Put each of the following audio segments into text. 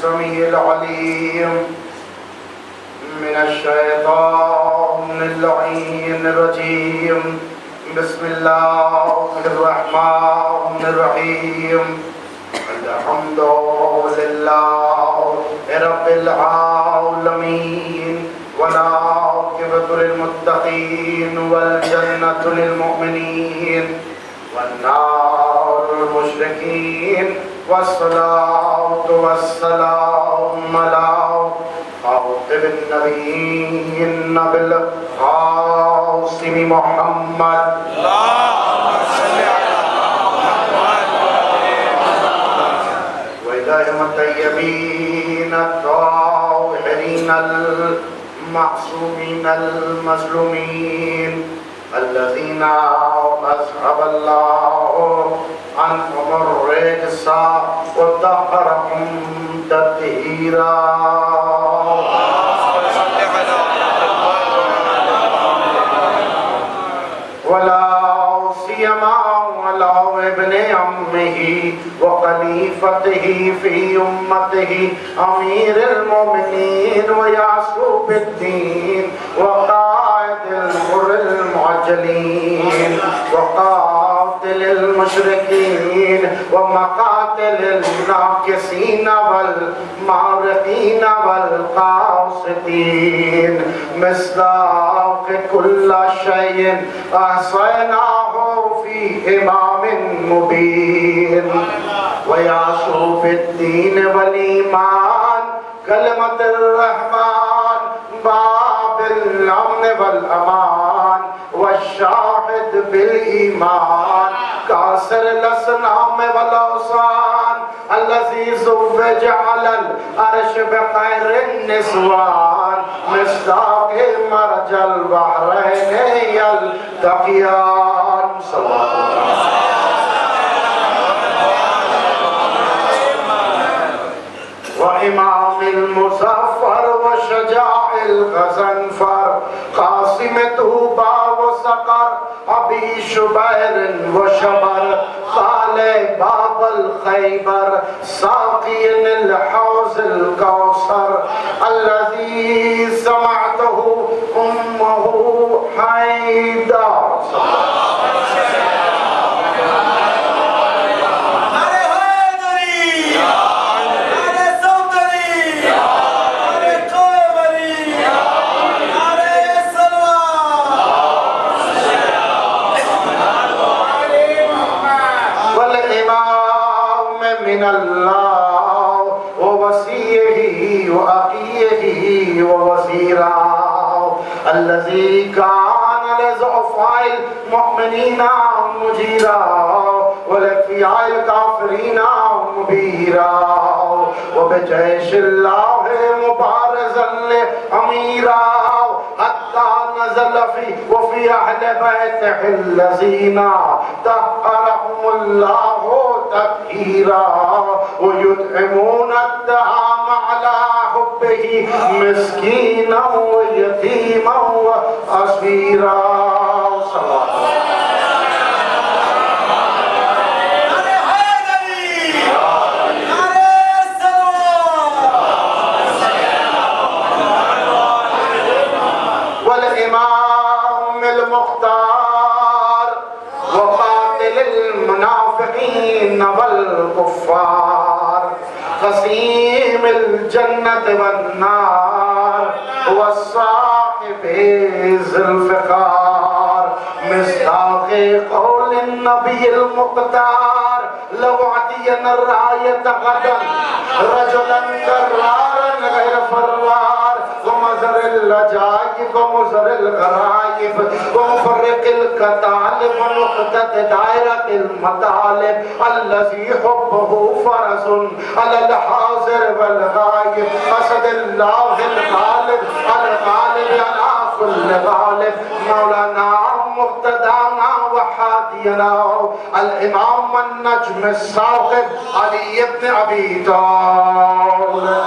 السميع العليم من الشيطان اللعين الرجيم. بسم الله الرحمن الرحيم. الحمد لله رب العالمين والعاقبة للمتقين والجنة للمؤمنين والنار للمشركين والصلاة والسلام على خاتم النبيين بالقاسم محمد وإلهم الطيبين الطاهرين المعصومين المظلومين الذين أذهب الله عنهم الرجس وطهرهم تطهيرا. ولا سيما على ابن عمه وخليفته في أمته أمير المؤمنين ويعصوب الدين وقائد الغر المعجلين وقاتل المشركين ومقاتل الناكسين والمارقين والقاصدين مصداق كل شيء أحصيناه في إمام مبين. ويعصوب الدين والإيمان كلمة الرحمن باب الأمن والأمان والشاهد بالإيمان كاسر الأصنام والأوثان الذي زوج على العرش بخير النسوان مصداق مرج البحرين يلتقيان. صلى الله عليه وسلم. وإمام المظفر وشجاع الغزنفر قاسم توبا وسقر أبي شبير وشبر خالي باب الخيبر ساقي الحوض الكوثر الذي سمعته أمه حيدر. من الله ووصيه وأخيه ووزيره الذي كان لضعفاء المؤمنين مجيرا ولأكفياء الكافرين مبيرا وبجيش الله مبارزا لأميرا حتى نزل وفي أهل بيته الذين طهرهم الله تطهيرا ويطعمون الطعام على حبه مسكينا ويتيما وأسيرا. والإمام المختار وقاتل المنافقين والكفار قسيم الجنة والنار والصاحب ذي الفقار مصداق قول النبي المختار لو أعطينا الراية غدا رجلا كرارا غير فرار ومزر اللجاجب ومزر الغرايب ومفرق الكتالب ونقطة دائرة المطالب الذي حبه فرس على الحاضر والغايب أسد الله الغالب الغالب على كل غالب مولانا مقتدانا وحادينا الإمام النجم الساقب علي بن أبي طالب.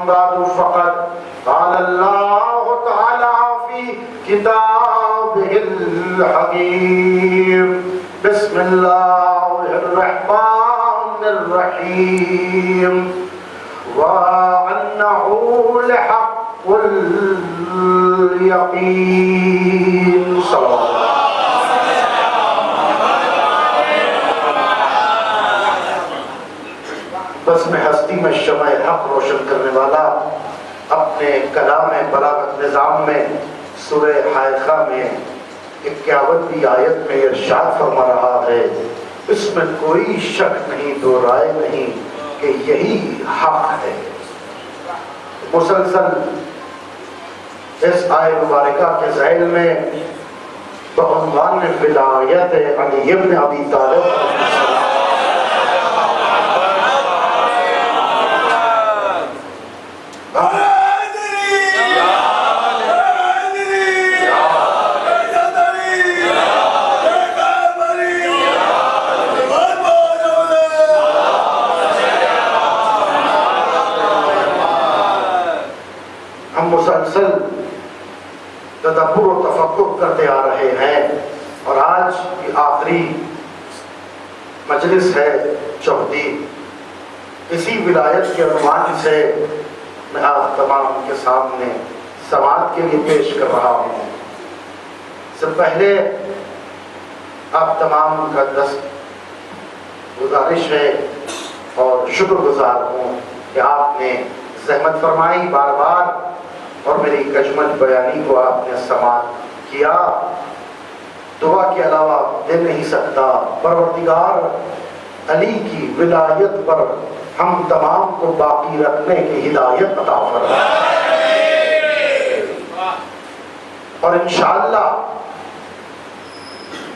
بعد فقد قال الله تعالى في كتابه الحكيم بسم الله الرحمن الرحيم وأنه لحق اليقين صلى الله عليه وسلم. بس میں ہستی میں شمع حق روشن کرنے والا اپنے کلام بلاغت نظام میں سورہ حائقہ میں 51ویں آیت میں ارشاد فرما رہا ہے، اس میں کوئی شک نہیں، دو رائے نہیں کہ یہی حق ہے۔ مسلسل اس آیت مبارکہ کے ذیل میں بعنوان ولایت علی ابن ابی طالب مسلسل تدبر و تفکر کرتے آ رہے ہیں، اور آج کی آخری مجلس ہے چوتھی۔ اسی ولایت کے عنوان سے میں آپ تمام کے سامنے سماعت کے لیے پیش کر رہا ہوں۔ سے پہلے آپ تمام کا گزارش ہے اور شکر گزار ہوں کہ آپ نے زحمت فرمائی بار بار اور میری کجمل بیانی کو آپ نے سماعت کیا۔ دعا کے علاوہ دے نہیں سکتا، پروردگار علی کی ولایت پر ہم تمام کو باقی رکھنے کی ہدایت عطا فرمائے، اور انشاءاللہ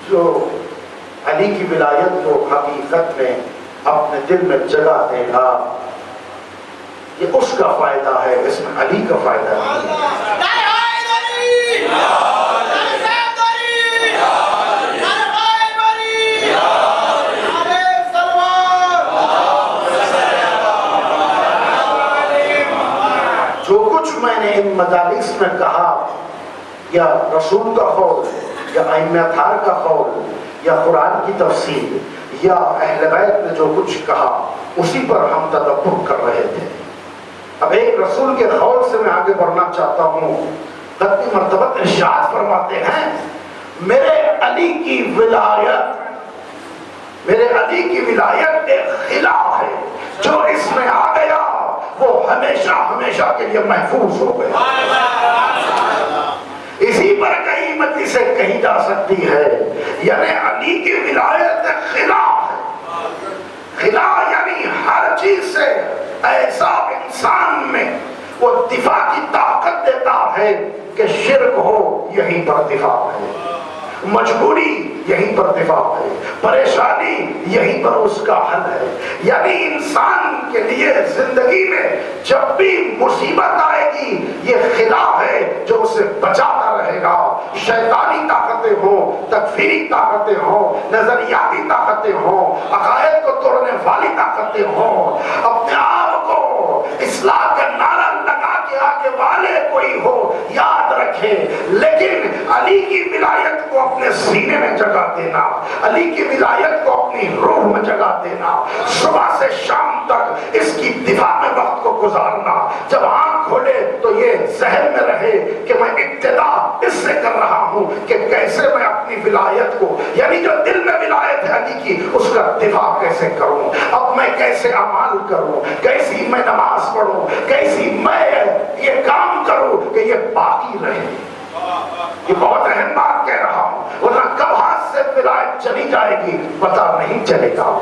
جو علی کی ولایت کو حقیقت میں اپنے دل میں جگہ دے گا، یہ اس کا فائدہ ہے، اس میں علی کا فائدہ نہیں ہے۔ جو کچھ میں نے ان مجالس میں کہا، یا رسول کا قول، یا ائمہ اطہار کا قول، یا قرآن کی تفسیر، یا اہل بیت نے جو کچھ کہا، اسی پر ہم تدبر کر رہے تھے۔ اب ایک رسول کے قول سے میں آگے بڑھنا چاہتا ہوں۔ قطعی مرتبہ ارشاد فرماتے ہیں، میرے علی کی ولایت ایک خلا ہے، جو اس میں آ گیا وہ ہمیشہ ہمیشہ کے لیے محفوظ ہو گیا۔ اسی پر کئی مجلسیں کہی جا سکتی ہے، یعنی علی کی ولایت ایک خلا ہے۔ خلا یعنی ہر چیز سے ایسا انسان میں وہ دفاع کی طاقت دیتا ہے کہ شرک ہو یہیں پر دفاع ہے، مجبوری یہیں پر دفاع ہے، پریشانی یہیں پر اس کا حل ہے۔ یعنی انسان کے لیے زندگی میں جب بھی مصیبت آئے گی، یہ خلا ہے جو اسے بچاتا رہے گا۔ شیطانی طاقتیں ہوں، تکفیری طاقتیں ہوں، نظریاتی طاقتیں ہوں، عقائد کو توڑنے والی طاقتیں ہوں، اپنے آپ کو اصلاح کا نعرہ لگا کے آگے والے کوئی ہو، یاد رکھیں، لیکن علی کی ولایت کو اپنے سینے میں جگہ دینا، علی کی ولایت کو اپنی روح میں جگہ دینا، صبح سے شام تک اس کی دفاع میں وقت کو گزارنا، جب آنکھ کھولے تو یہ ذہن میں رہے کہ میں ابتدا اس سے کر رہا ہوں کہ کیسے میں اپنی ولایت کو، یعنی جو دل میں ولایت ہے علی کی، اس کا دفاع کیسے کروں، اب میں کیسے اعمال کروں، کیسی میں نماز پڑھوں، کیسی میں یہ کام کروں کہ یہ باقی رہے۔ یہ بہت اہم بات کہہ رہا ہوں، ورنہ کب ہاتھ سے ولایت چلی جائے گی پتہ نہیں چلے گا۔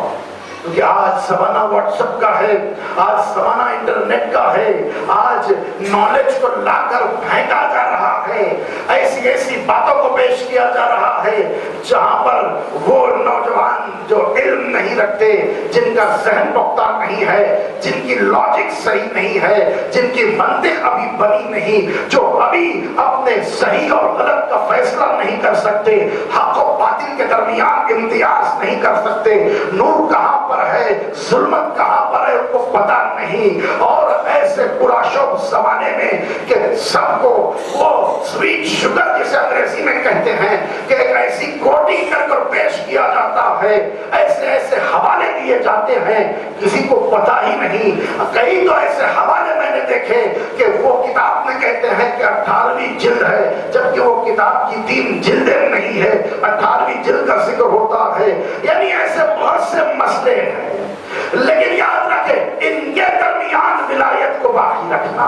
کیونکہ آج زمانہ واٹس ایپ کا ہے، آج زمانہ انٹرنیٹ کا ہے، آج نالج کو لا کر پھینکا جا رہا ہے، ایسی ایسی باتوں کو پیش کیا جا رہا ہے جہاں پر وہ نوجوان جو علم نہیں رکھتے، جن کا ذہن پختہ نہیں ہے، جن کی لاجک صحیح نہیں ہے، جن کی منطق ابھی بنی نہیں، جو ابھی اپنے صحیح اور غلط کا فیصلہ نہیں کر سکتے، حق و باطل کے درمیان امتیاز نہیں کر سکتے، نور کہاں پر ہے، ظلمت کہاں پر ہے ان کو پتہ نہیں، اور ایسے پراشوں اس زمانے میں کہ سب کو وہ سویٹ شوگر جسے انگریزی میں کہتے ہیں کہ ایک ایسی کوٹی کر کر پیش کیا جاتا ہے، ایسے ایسے حوالے دیے جاتے ہیں کسی کو پتہ ہی نہیں. کئی تو ایسے حوالے میں نے دیکھے کہ وہ کتاب میں کہتے ہیں کہ 18ویں جلد ہے، جبکہ وہ کتاب کی 3 جلدیں نہیں ہے، 18ویں جلد کا ذکر ہوتا ہے. یعنی ایسے بہت سے مسئلے ہیں، لیکن یاد رکھیں ان کے درمیان ولایت کو باقی رکھنا.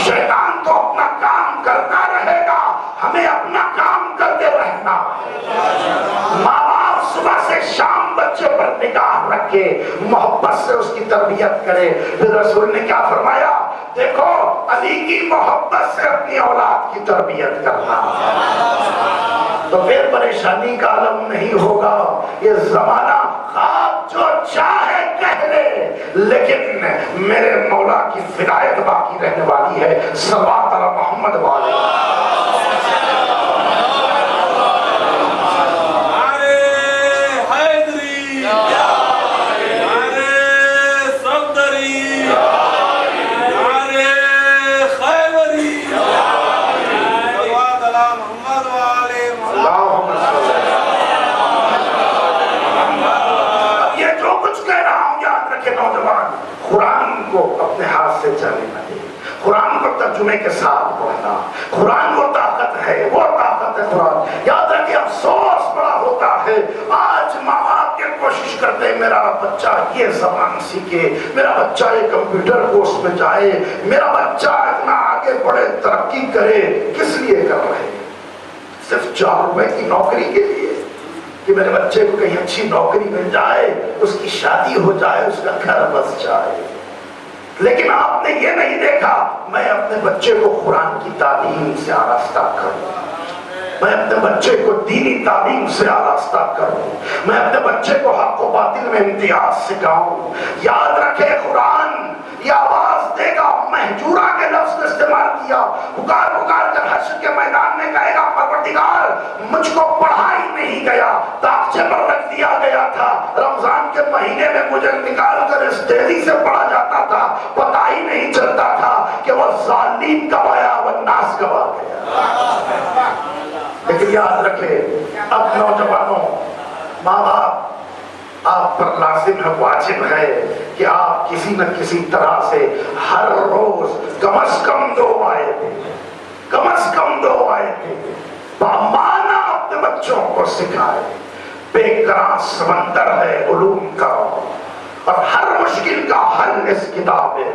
شیطان تو اپنا کام کرتا رہے گا، ہمیں اپنا کام کرتے رہنا. ماں باپ صبح سے شام بچے پر نگاہ رکھے، محبت سے اس کی تربیت کرے. پھر رسول نے کیا فرمایا؟ دیکھو علی کی محبت سے اپنی اولاد کی تربیت کرنا، تو پھر پریشانی کا عالم نہیں ہوگا. یہ زمانہ خواب جو چاہے کہہ لے، لیکن میرے مولا کی ولایت باقی رہنے والی ہے. صلوات علی محمد والے. قرآن کو اپنے ہاتھ سے چلنے نہ دے، قرآن کو ترجمے کے ساتھ پڑھنا. قرآن وہ طاقت ہے، وہ طاقت ہے قرآن. یاد رکھیں افسوس بڑا ہوتا ہے آج ماں باپ کے کوشش کرتے ہیں میرا بچہ یہ زبان سیکھے، میرا بچہ یہ کمپیوٹر کورس میں جائے، میرا بچہ اتنا آگے بڑھے، ترقی کرے. کس لیے کر رہے ہیں؟ صرف 4 روپے کی نوکری کے لیے کہ میرے بچے کو کہیں اچھی نوکری مل جائے، اس کی شادی ہو جائے، اس کا گھر بس جائے. لیکن آپ نے یہ نہیں دیکھا میں اپنے بچے کو قرآن کی تعلیم سے آراستہ کروں، میں اپنے بچے کو دینی تعلیم سے آراستہ کروں، میں اپنے بچے کو حق و باطل میں امتیاز سکھاؤں. یاد رکھے قرآن یہ آواز دے گا. مہجورہ کے لفظ نے استعمال کیا، پکار پکار کر حشر کے میدان میں کہے گا پروردگار مجھ کو پڑھا ہی نہیں گیا، تاخچے پر رکھ دیا گیا تھا، رمضان کے مہینے میں مجھے نکال کر اس تیزی سے پڑھا جاتا تھا، پتہ ہی نہیں چلتا تھا کہ وہ ظالم کب آیا والناس کب آ گیا. لیکن یاد رکھے اب نوجوانوں، ماں باپ آپ پر لازم ہے، واجب ہے کہ آپ کسی نہ کسی طرح سے ہر روز کم از کم 2 آیتیں، کم از کم 2 آیتیں بامانہ اپنے بچوں کو سکھائے. بے کراں سمندر ہے علوم کا، اور ہر مشکل کا حل اس کتاب ہے.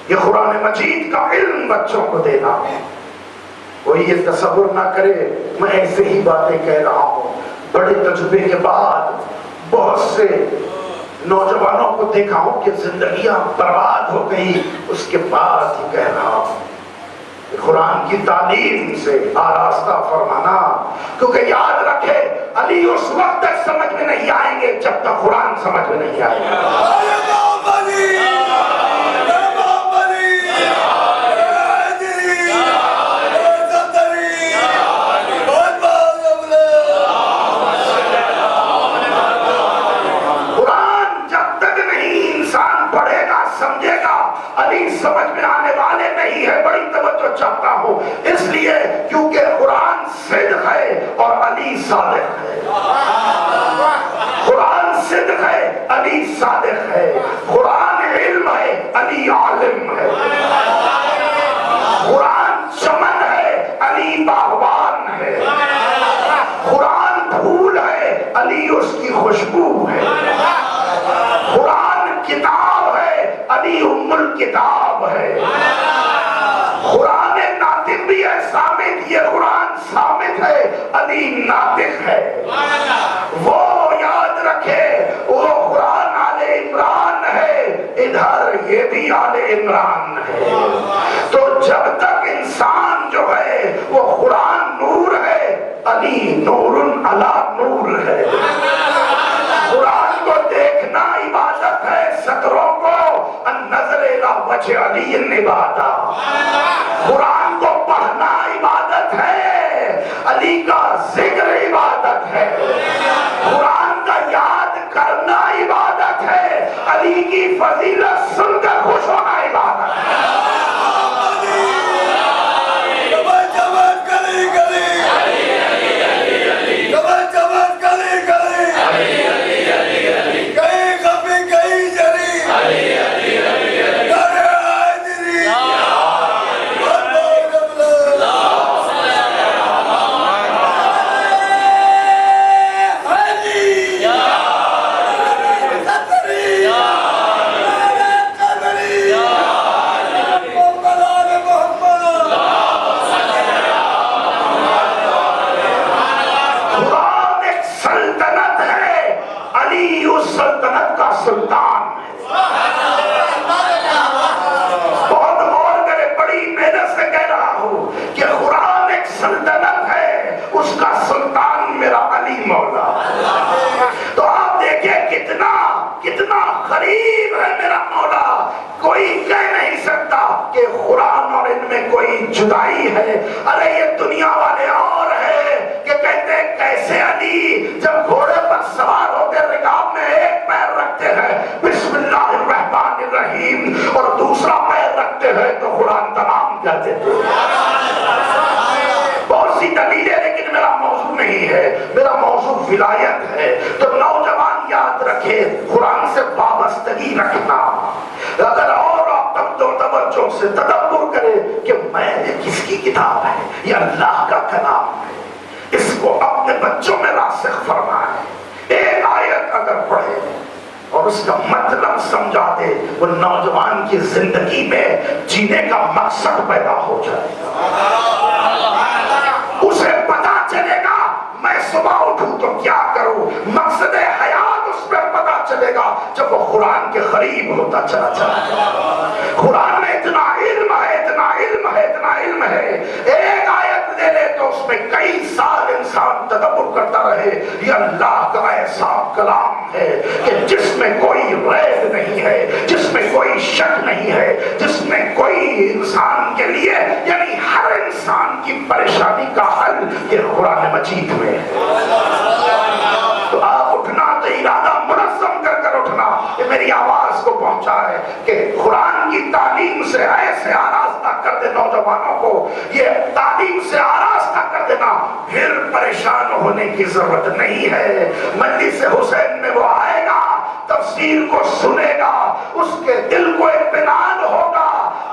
یہ قرآن مجید کا علم بچوں کو دینا. کوئی یہ تصور نہ کرے میں ایسے ہی باتیں کہہ رہا ہوں. بڑے تجربے کے بعد بہت سے نوجوانوں کو دیکھا ہوں کہ زندگیاں برباد ہو گئی، اس کے بعد ہی کہہ رہا ہوں قرآن کی تعلیم سے آراستہ فرمانا. کیونکہ یاد رکھے علی اس وقت تک سمجھ میں نہیں آئیں گے جب تک قرآن سمجھ میں نہیں آئے گا. سمجھ میں آنے والے نہیں ہے. بڑی توجہ چاہتا ہوں اس لیے کیونکہ قرآن صدق ہے اور علی صادق ہے. قرآن صدق ہے، علی صادق ہے. قرآن علم ہے، علی عالم ہے. قرآن چمن ہے، علی باغبان ہے. قرآن پھول ہے، علی اس کی خوشبو ہے. قرآن کتاب ہے، علی ام الکتاب ہے. قرآن ناطق بھی ہے، ثابت. یہ قرآن ثابت ہے، علی ناطق ہے. وہ یاد رکھے وہ قرآن آل عمران ہے، ادھر یہ بھی آل عمران ہے. تو جب تک انسان جو ہے وہ قرآن نور ہے، علی نور علی نور ہے. قرآن کو دیکھنا عبادت ہے، سطروں کو النظر الی وجہ علی عبادت. قرآن کو پڑھنا عبادت ہے، علی کا ذکر عبادت ہے. قرآن کا یاد کرنا عبادت ہے، علی کی فضیلت سن کر خوش ہونا عبادت ہے. کہ قرآن اور ان میں کوئی جدائی ہے. ارے یہ دنیا والے اور ہے کہ کہتے ہیں کیسے علی جب گھوڑے پر سوار ہو کے رکاب میں ایک پیر رکھتے ہیں بسم اللہ الرحمن الرحیم اور دوسرا پیر رکھتے ہیں تو قرآن تمام کر دیتے ہیں. بہت سی دلیلیں لیکن میرا موضوع نہیں ہے, میرا موضوع ولایت ہے. تو نوجوان یاد رکھے قرآن سے وابستگی رکھنا. اگر اور آپ توجہ سے تدبر کرے کہ میں نے کس کی کتاب ہے, یہ اللہ کا کلام ہے, اس کو اپنے بچوں میں راسخ فرمائے. ایک آیت اگر پڑھے اور اس کا مطلب سمجھا دے, وہ نوجوان کی زندگی میں جینے کا مقصد پیدا ہو جائے. اسے پتا چلے گا میں صبح اٹھوں تو کیا کروں, مقصد حیات اس میں پتا چلے گا جب وہ قرآن کے قریب ہوتا چلا جائے. قرآن میں اتنا علم ہے, اتنا علم ہے, اتنا علم ہے, ایک آیت لے لے تو اس میں کئی سال انسان تدبر کرتا رہے. یہ اللہ کا ایسا کلام ہے کہ جس میں کوئی ریب نہیں ہے, جس میں کوئی شک نہیں ہے, جس میں کوئی انسان کے لیے یعنی ہر انسان کی پریشانی کا حل یہ قرآن مجید میں ہے. تو آپ اٹھنا تو ارادہ منظم کر کر اٹھنا, یہ میری آواز کو پہنچا ہے کہ قرآن کی تعلیم سے ایسے آراستہ کر دے نوجوانوں کو, یہ تعلیم سے آراستہ کر دینا, پھر پریشان ہونے کی ضرورت نہیں ہے. مجلس حسین میں وہ آئے گا, تفسیر کو سنے گا, اس کے دل کو اطمینان ہوگا,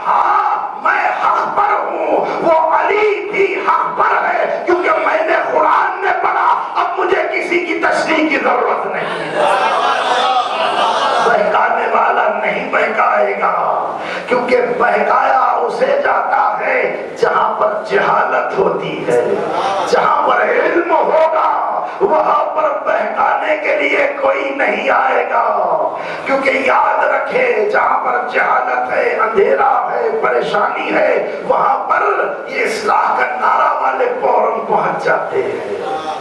ہاں میں حق پر ہوں, وہ علی بھی حق پر ہے کیونکہ میں نے قرآن میں پڑھا, اب مجھے کسی کی تشریح کی ضرورت نہیں. بہکانے والا نہیں بہکائے گا, کیونکہ بہکایا اسے جاتا ہے جہاں پر جہالت ہوتی ہے. جہاں پر علم ہوگا وہاں پر بہکانے کے لیے کوئی نہیں آئے گا, کیونکہ یاد رکھے جہاں پر جہالت ہے, اندھیرا ہے, پریشانی ہے, وہاں پر یہ اصلاح کا نعرہ والے فوراً پہنچ جاتے ہیں.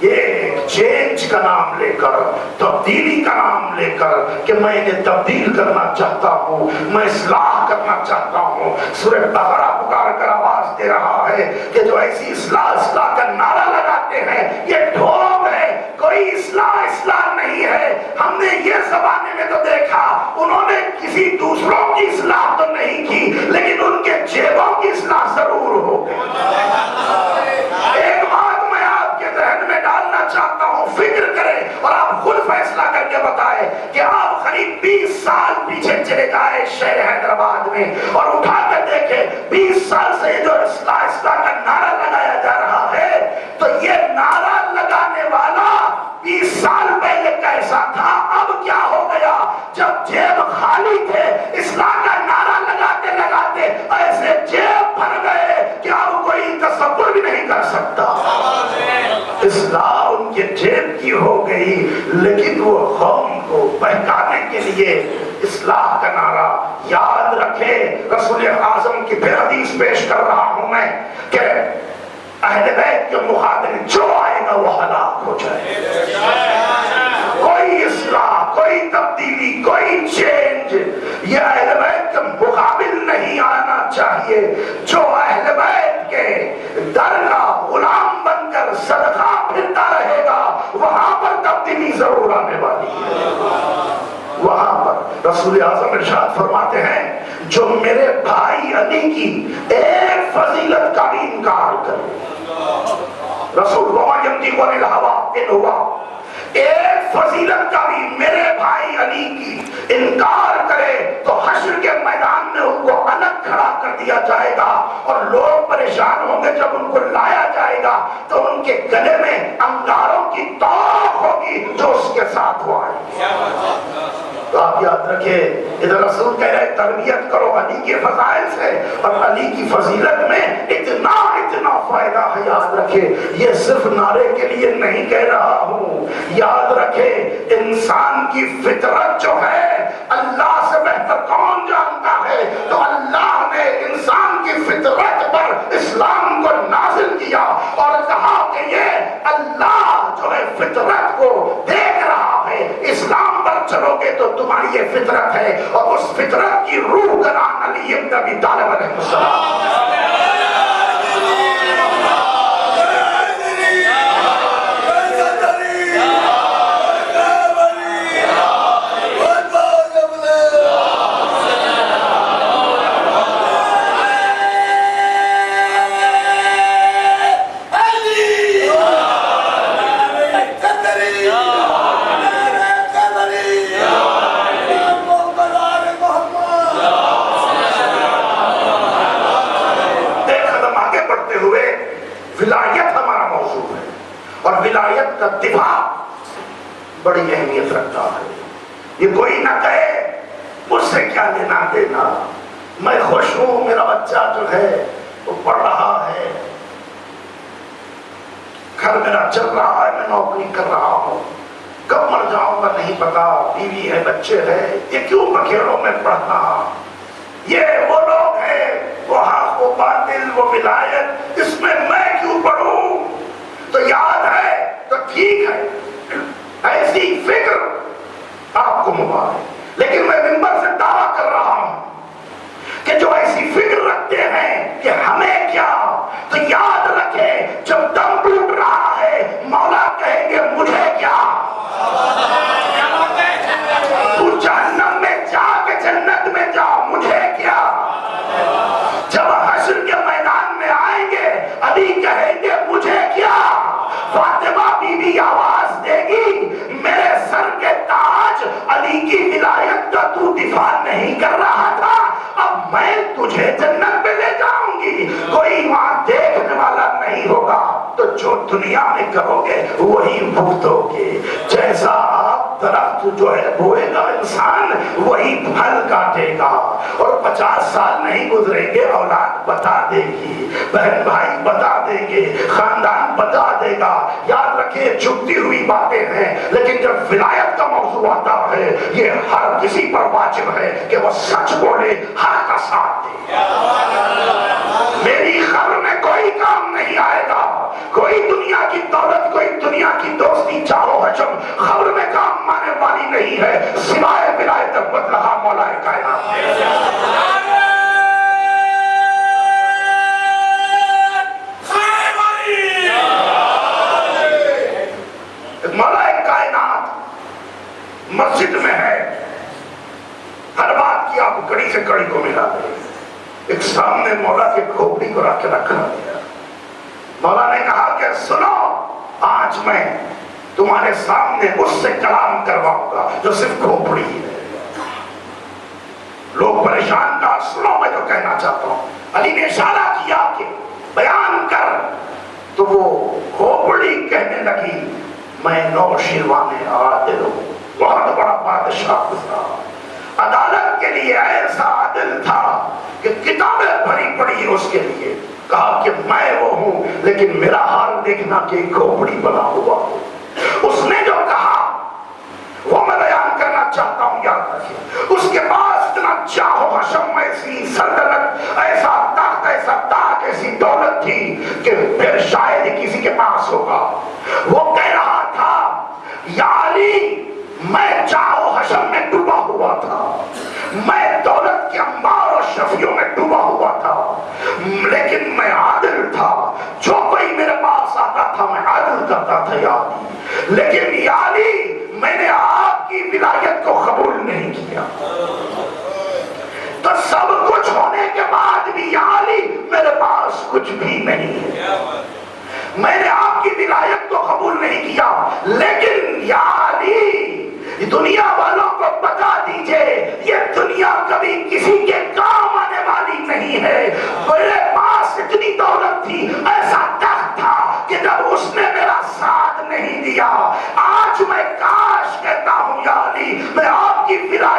یہ چینج کا نام لے کر, تبدیلی کا نام لے کر کہ میں نے تبدیل کرنا چاہتا ہوں, میں اصلاح کرنا چاہتا ہوں. سورہ بقرہ پکار کر آواز دے رہا ہے کہ جو ایسی اصلاح کا نعرہ لگاتے ہیں یہ ڈھونگ ہے, کوئی اصلاح نہیں ہے. ہم نے یہ زمانے میں تو دیکھا انہوں نے کسی دوسروں کی اصلاح تو نہیں کی لیکن ان کے جیبوں کی اصلاح ضرور ہو گئی. ایک بات میں آپ کے ذہن میں ڈالنا چاہتا ہوں, فکر کریں اور آپ خود فیصلہ کر کے بتائیں کہ آپ قریب 20 سال پیچھے چلے جائیں شہر حیدرآباد میں اور اٹھا کر دیکھیں 20 سال سے جو اصلاح کا نعرہ لگایا جا رہا ہے, تو یہ نعرہ لگانے والا 20 سال پہلے کیسا تھا, اب کیا ہو گیا. جب جیب خالی تھے اصلاح کا نعرہ لگاتے لگاتے ایسے جیب بھر گئے کہ اب کوئی تصور بھی نہیں کر سکتا. اصلاح ان کے جیب کی ہو گئی, لیکن وہ قوم کو بہکانے کے لیے اصلاح کا نعرہ. یاد رکھے رسول اعظم کی پھر حدیث پیش کر رہا ہوں میں کہ اہل بیت کے مقابل جو آئے گا وہ ہلاک ہو جائے. کوئی اصلاح, کوئی تبدیلی, کوئی چینج یہ اہل بیت کے مقابل نہیں آنا چاہیے. جو اہل بیت کے در کا غلام بن کر صدقہ پھرتا رہے گا وہاں پر تبدیلی ضرور آنے والی ہے. وہاں پر رسول اعظم ارشاد فرماتے ہیں جو میرے بھائی علی کی ایک فضیلت کا بھی انکار کرے, رسول ایک فضیلت کا بھی میرے بھائی علی کی انکار کرے تو حشر کے میدان میں ان کو الگ کھڑا کر دیا جائے گا اور لوگ پریشان ہوں گے. جب ان کو لایا جائے گا تو ان کے گلے میں انگاروں کی توق ہوگی جو اس کے ساتھ ہوا ہے. تو آپ یاد رکھیں ادھر رسول کہہ رہے تربیت کرو علی کے فضائل سے, اور علی کی فضیلت میں اتنا فائدہ ہے. یاد رکھیں یہ صرف نعرے کے لیے نہیں کہہ رہا ہوں, یاد رکھیں انسان کی فطرت جو ہے اللہ سے بہتر کون جانتا ہے. تو اللہ نے انسان کی فطرت پر اسلام کو نازل کیا اور کہا کہ یہ اللہ جو ہے فطرت کو دیکھ رہا ہے, اسلام پر چلو گے تو تمہاری یہ فطرت ہے، اور اس فطرت کی روح کا نام علی ابن ابی طالب علیہ السلام۔ ولایت ہمارا موضوع ہے، اور ولایت کا دفاع بڑی اہمیت رکھتا ہے۔ یہ کوئی نہ کہے مجھ سے کیا لینا دینا، میں خوش ہوں، میرا بچہ جو ہے وہ پڑھ رہا ہے، گھر میرا چل رہا ہے، میں نوکری کر رہا ہوں، کب مر جاؤں گا نہیں پتا، بیوی ہے، بچے ہیں، یہ کیوں بکھیڑوں میں پڑھنا؟ یہ وہ لوگ ہیں، وہ حق، وہ باطل، وہ ولایت، اس میں کیوں پڑھوں؟ تو یاد ہے تو ٹھیک ہے، ایسی فکر آپ کو مبارک، لیکن میں منبر سے دعویٰ کر رہا ہوں کہ جو ایسی فکر رکھتے ہیں کہ ہمیں کیا، تو یاد رکھیں جب دم ٹوٹ رہا ہے مولا کہیں گے مجھے کیا؟ تو جہنم میں جا کے جنت میں جا، مجھے کیا؟ جب حشر کے میدان میں آئیں گے علی کہیں گے مجھے کیا؟ فاطمہ بی بی آواز دے گی میرے سر کے تاج، علی کی ولایت کا تو دفاع نہیں کر رہا تھا، اب میں تجھے جنت میں لے جاؤں گی، کوئی وہاں دیکھنے والا نہیں ہوگا، تو جو دنیا میں کرو گے وہی بھگتو گے۔ جیسا آپ درخت جو ہے بوئے گا انسان وہی پھل کاٹے گا، اور 50 سال نہیں گزریں گے اولاد بتا دے گی، بہن بھائی بتا دیں گے، خاندان بتا دے گا۔ یاد رکھیں چھپتی ہوئی باتیں ہیں، لیکن جب ولایت کا موضوع آتا ہے یہ ہر کسی پر واجب ہے کہ وہ سچ بولے، حق کا ساتھ دے۔ میری خبر میں کوئی کام نہیں آئے گا، کوئی دنیا کی دولت، کوئی دنیا کی دوستی، چاہو حجم خبر میں کام آنے والی نہیں ہے سوائے ولایت بدلہ مولا کائنات۔ مولا کائنات مسجد میں ہے، ہر بات کی آپ کڑی سے کڑی کو ملا دے، ایک سامنے مولا کے کھوپڑی کو رکھ کے رکھا گیا۔ مولا نے کہا کہ سنو، آج میں تمہارے سامنے اس سے کلام کرواؤں گا جو صرف کھوپڑی ہے۔ لوگ پریشان کہا سنو میں جو کہنا چاہتا ہوں۔ علی نے اشارہ کیا کہ بیان کر، تو وہ کھوپڑی کہنے لگی میں نوشیروان عادل ہوں، بہت بڑا بادشاہ تھا، عدالت کے لیے ایسا عادل تھا کہ کتابیں بھری پڑی اس کے لیے، کہا کہ میں وہ ہوں لیکن میرا حال دیکھنا کہ کھوپڑی بنا ہوا ہوں۔ اس نے جو کہا وہ میں بیان کرنا چاہتا ہوں، یاد رکھیں اس کے پاس اتنا چاہو حشم، ایسی سلطنت، ایسا تخت، ایسا تاج، ایسی دولت تھی کہ پھر شاید ہی کسی کے پاس ہوگا۔ وہ کہہ رہا تھا یا علی میں چاہو حشم میں ڈوبا ہوا تھا، میں دولت کے انبار اور شفیوں میں ڈوبا ہوا تھا، لیکن میں عادل تھا، جو کوئی میرے پاس آتا تھا میں عادل کرتا تھا یا علی، لیکن یا علی میں نے آپ کی ولایت کو قبول نہیں کیا، تو سب کچھ ہونے کے بعد بھی یا علی میرے پاس کچھ بھی نہیں ہے، میں نے آپ کی ولایت کو قبول نہیں کیا، لیکن یا علی دنیا والوں کو بتا دیجئے یہ دنیا کبھی کسی کے کام آنے والی نہیں ہے، میرے پاس اتنی دولت تھی، ایسا تخت تھا کہ جب اس نے میرا ساتھ نہیں دیا، آج میں کاش کہتا ہوں یا علی میں آپ کی ولایت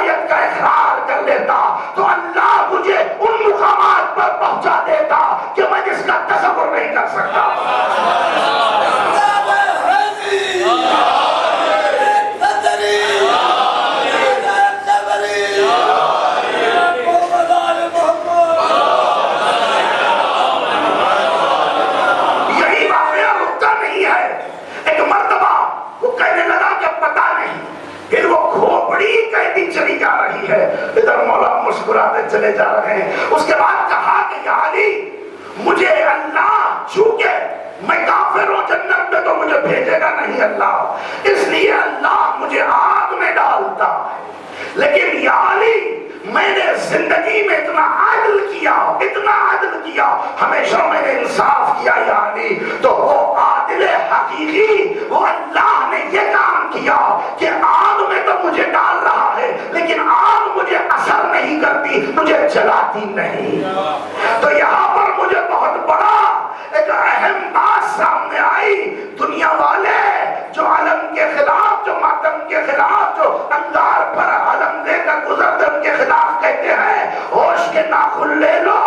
مجھے اللہ چونکہ میں کافر ہوں جنت میں تو مجھے بھیجے گا نہیں اللہ، اس لیے اللہ مجھے آگ میں ڈالتا ہے۔ لیکن یا علی میں نے زندگی میں اتنا عدل کیا، ہمیشہ میں نے انصاف کیا یا علی، تو وہ عادل حقیقی وہ اللہ نے یہ کام کیا کہ آگ میں تو مجھے ڈال رہا ہے لیکن آگ مجھے اثر نہیں کرتی، مجھے جلاتی نہیں۔ تو یہاں پر مجھے بہت بڑا ایک اہم بات سامنے آئی، دنیا والے جو علم کے خلاف، جو ماتم کے خلاف، جو انگار پر علم لے کر گزرتے ان کے خلاف کہتے ہیں ہوش کے ناخن لے لو،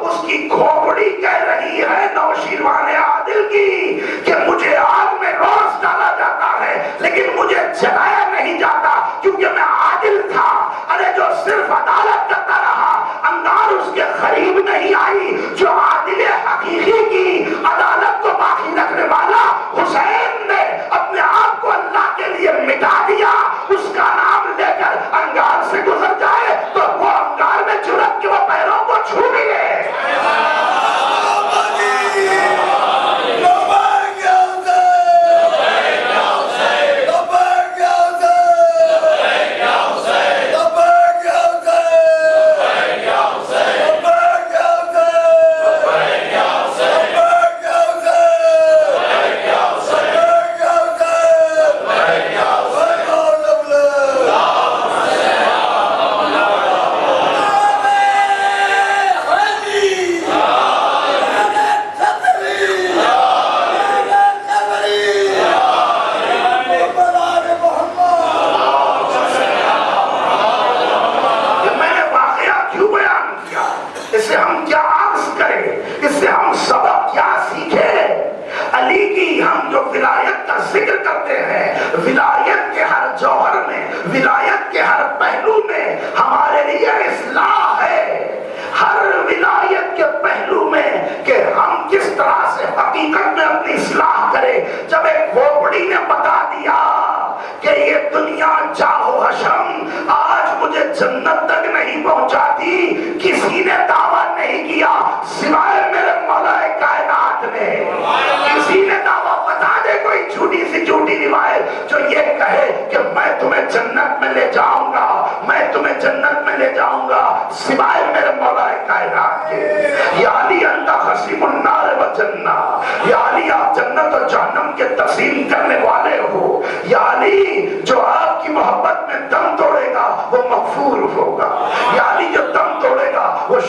اس کی کھوپڑی کہہ رہی ہے نوشیروان عادل کی کہ مجھے آگ میں روز ڈالا جاتا ہے لیکن مجھے جلایا نہیں جاتا کیونکہ میں عادل تھا۔ ارے جو صرف عدالت کرتا رہا، انگار اس کے قریب نہیں آئی، جو عادل حقیقی کی عدالت کو باقی رکھنے والا حسین نے اپنے آپ کو اللہ کے لیے مٹا دیا، اس کا نام لے کر انگار سے گزر جائے تو وہ انگار میں جرت کے وہ پیروں کو چھو لیے۔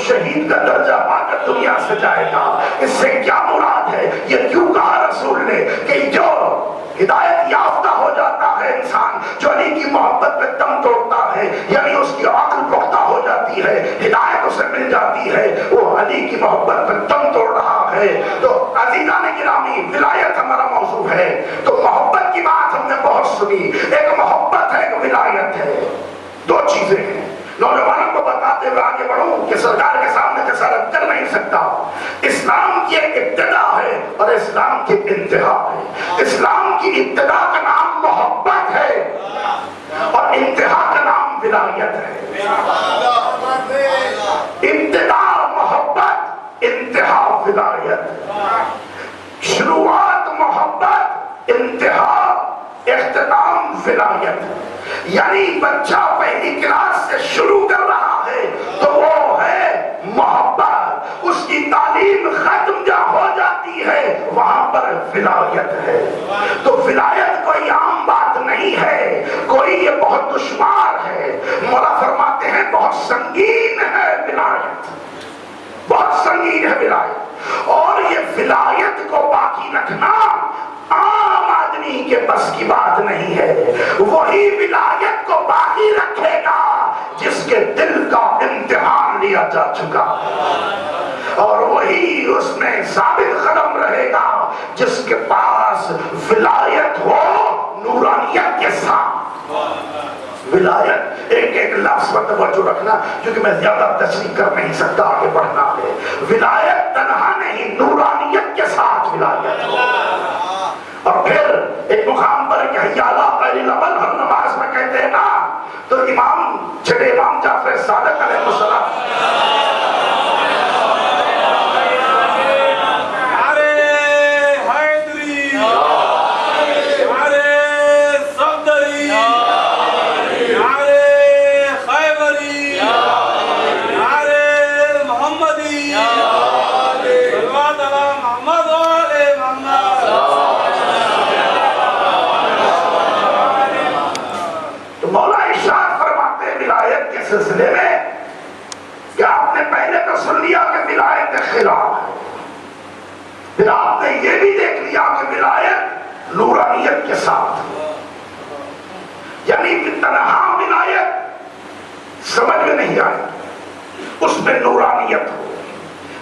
شہید کا درجہ پا کر دنیا سے جائے گا۔ اس سے کیا مراد ہے؟ یہ کیوں کہا رسول نے کہ جو ہدایت یافتہ ہو جاتا ہے انسان، جو علی کی محبت میں دم توڑتا ہے، یعنی اس کی عقل پختہ ہو جاتی ہے، ہدایت اسے مل جاتی ہے، وہ علی کی محبت میں دم توڑ رہا ہے۔ تو عزیزان گرامی، ولایت ہمارا موضوع ہے، تو محبت کی بات ہم نے بہت سنی، ایک محبت ہے ایک ولایت ہے، دو چیزیں ہیں۔ نوجوانوں کو بتاتے ہوئے آگے بڑھوں کہ سرکار کے سامنے جسارت کر نہیں سکتا۔ اسلام کی ایک ابتدا ہے اور اسلام کی انتہا ہے۔ اسلام کی ابتدا کا نام محبت ہے اور انتہا کا نام ولایت ہے۔ ابتدا محبت، انتہا ولایت، شروعات محبت، انتہا اختتام ولایت۔ یعنی بچہ پہلی کلاس سے شروع کر رہا ہے تو وہ ہے محبت، اس کی تعلیم ختم جہاں ہو جاتی ہے وہاں پر ولایت ہے۔ تو ولایت کوئی عام بات نہیں ہے، کوئی یہ بہت دشوار ہے، مولا فرماتے ہیں بہت سنگین ہے ولایت، بہت سنگین ہے ولایت، اور یہ ولایت کو باقی رکھنا عام آدمی کے بس کی بات نہیں ہے۔ وہی ولایت کو باقی رکھے گا جس کے دل کا امتحان لیا جا چکا، اور وہی اس میں ثابت قدم رہے گا جس کے پاس ولایت ہو نورانیت کے ساتھ۔ ولایت ایک ایک لفظ پر توجہ رکھنا کیونکہ میں زیادہ تشریح کر نہیں سکتا، آگے بڑھنا ہے۔ ولایت تنہا نہیں، نورانیت کے ساتھ ولایت ہو۔ اور پھر ایک مقام پر کہ حی علی خیر العمل ہر نماز میں کہتے ہیں نا، تو امام چھٹے امام جعفر صادق علیہ السلام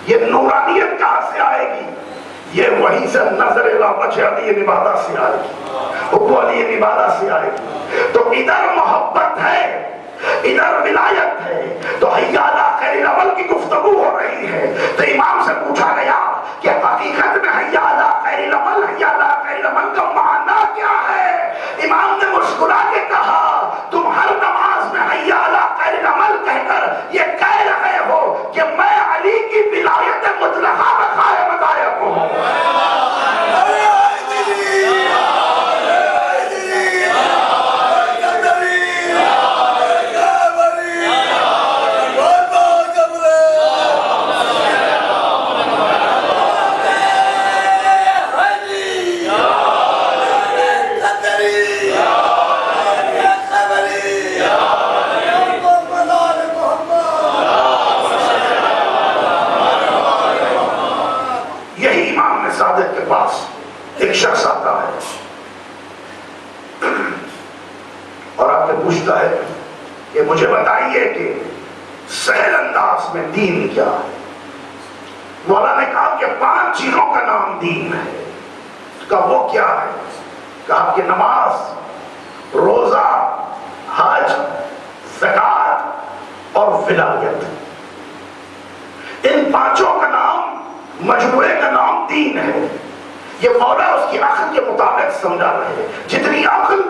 یہ نورانیت کہاں سے آئے گی؟ یہ وہیں سے نظر وجہ علی عبادہ سے آئے گی، حب علی عبادہ سے آئے گی۔ تو ادھر محبت ہے، ادھر ولایت ہے، تو حی علی خیر العمل کی گفتگو ہو رہی ہے۔ تو امام سے پوچھا گیا کہ حقیقت میں حی علی خیر العمل، حی علی خیر العمل کا معنی کیا ہے؟ امام نے مسکرا کے کہا تم ہر نماز میں حی علی خیر العمل کہہ کر یہ کہہ رہے ہو کہ میں علی کی ولایت مطلقہ میں قائم دائم ہوں۔ ایک شخص آتا ہے اور آپ سے پوچھتا ہے کہ مجھے بتائیے کہ سہل انداز میں دین کیا ہے؟ مولا نے کہا کہ 5 چیزوں کا نام دین ہے۔ کہا وہ کیا ہے؟ کہا کہ نماز، روزہ، حج، زکوٰۃ اور ولایت۔ ان 5 کا نام، مجموعے کا نام دین ہے۔ یہ مولا اس کی عقل کے مطابق سمجھا رہے ہیں، جتنی عقل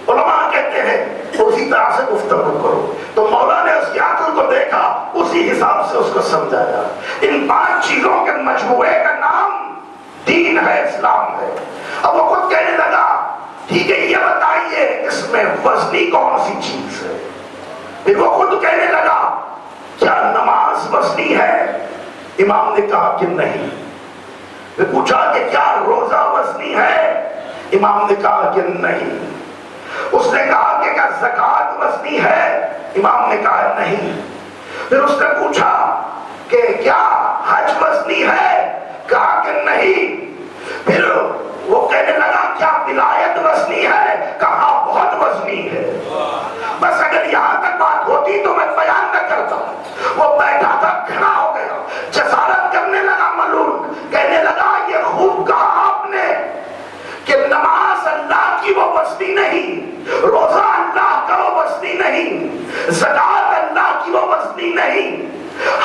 علماء کہتے ہیں اسی طرح سے گفتگو کرو۔ تو مولا نے اس کی عقل کو دیکھا، اسی حساب سے اس کو سمجھایا۔ ان 5 چیزوں کے مجموعے کا نام دین ہے، اسلام ہے۔ اب وہ خود کہنے لگا ٹھیک ہے یہ بتائیے اس میں وزنی کون سی چیز ہے؟ پھر وہ خود کہنے لگا کیا نماز وزنی ہے؟ امام نے کہا کہ نہیں۔ پھر پوچھا کہ کیا روزہ وزنی ہے؟ امام نے کہا کہ نہیں۔ اس نے کہا کہ کیا زکوٰۃ وزنی ہے؟ امام نے کہا نہیں۔ پھر اس نے پوچھا کہ کیا حج وزنی ہے؟ کہا کہ نہیں۔ پھر وہ کہنے لگا کیا ولایت وزنی ہے؟ کہا بہت وزنی ہے۔ بس اگر یہاں تک بات ہوتی تو میں بیان نہ کرتا۔ وہ بیٹھا تھا، کھڑا ہو گیا، جسارت کرنے لگا ملون، کہنے لگا یہ خوب کہا آپ نے کہ نماز اللہ کی وہ وزنی نہیں، روزہ اللہ کا وہ وزنی نہیں، زکوٰۃ اللہ کی وہ وزنی نہیں،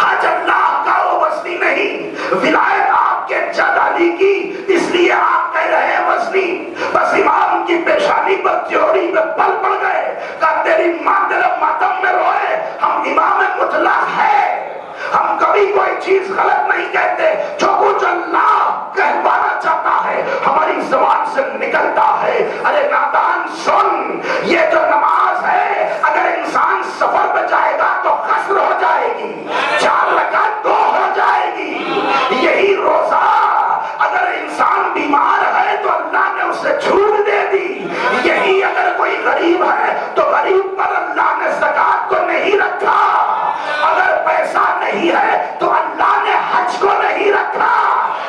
حج اللہ کا وہ وزنی نہیں، ولایت آپ کے جد علی کی، اس لیے آپ کہہ رہے ہیں وزنی۔ بس امام کی پیشانی پر تیوری میں پل پڑ گئے، کہ تیری ماں تیرے ماتم میں روئے، ہم امام مطلق ہے، ہم کبھی کوئی چیز غلط نہیں کہتے، جو کچھ اللہ کہوانا چاہتا ہے ہماری زبان سے نکلتا ہے۔ ارے نادان سن، یہ جو نماز ہے اگر انسان سفر پہ جائے گا تو قصر ہو جائے گی، 4 رکعت 2 ہو جائے گی۔ یہی روزہ اگر انسان بیمار ہے تو اللہ نے اسے چھوٹ دے دی۔ یہی اگر کوئی غریب ہے تو غریب پر اللہ نے زکوٰۃ کو نہیں رکھا۔ اگر پیسہ نہیں ہے تو اللہ نے حج کو نہیں رکھا۔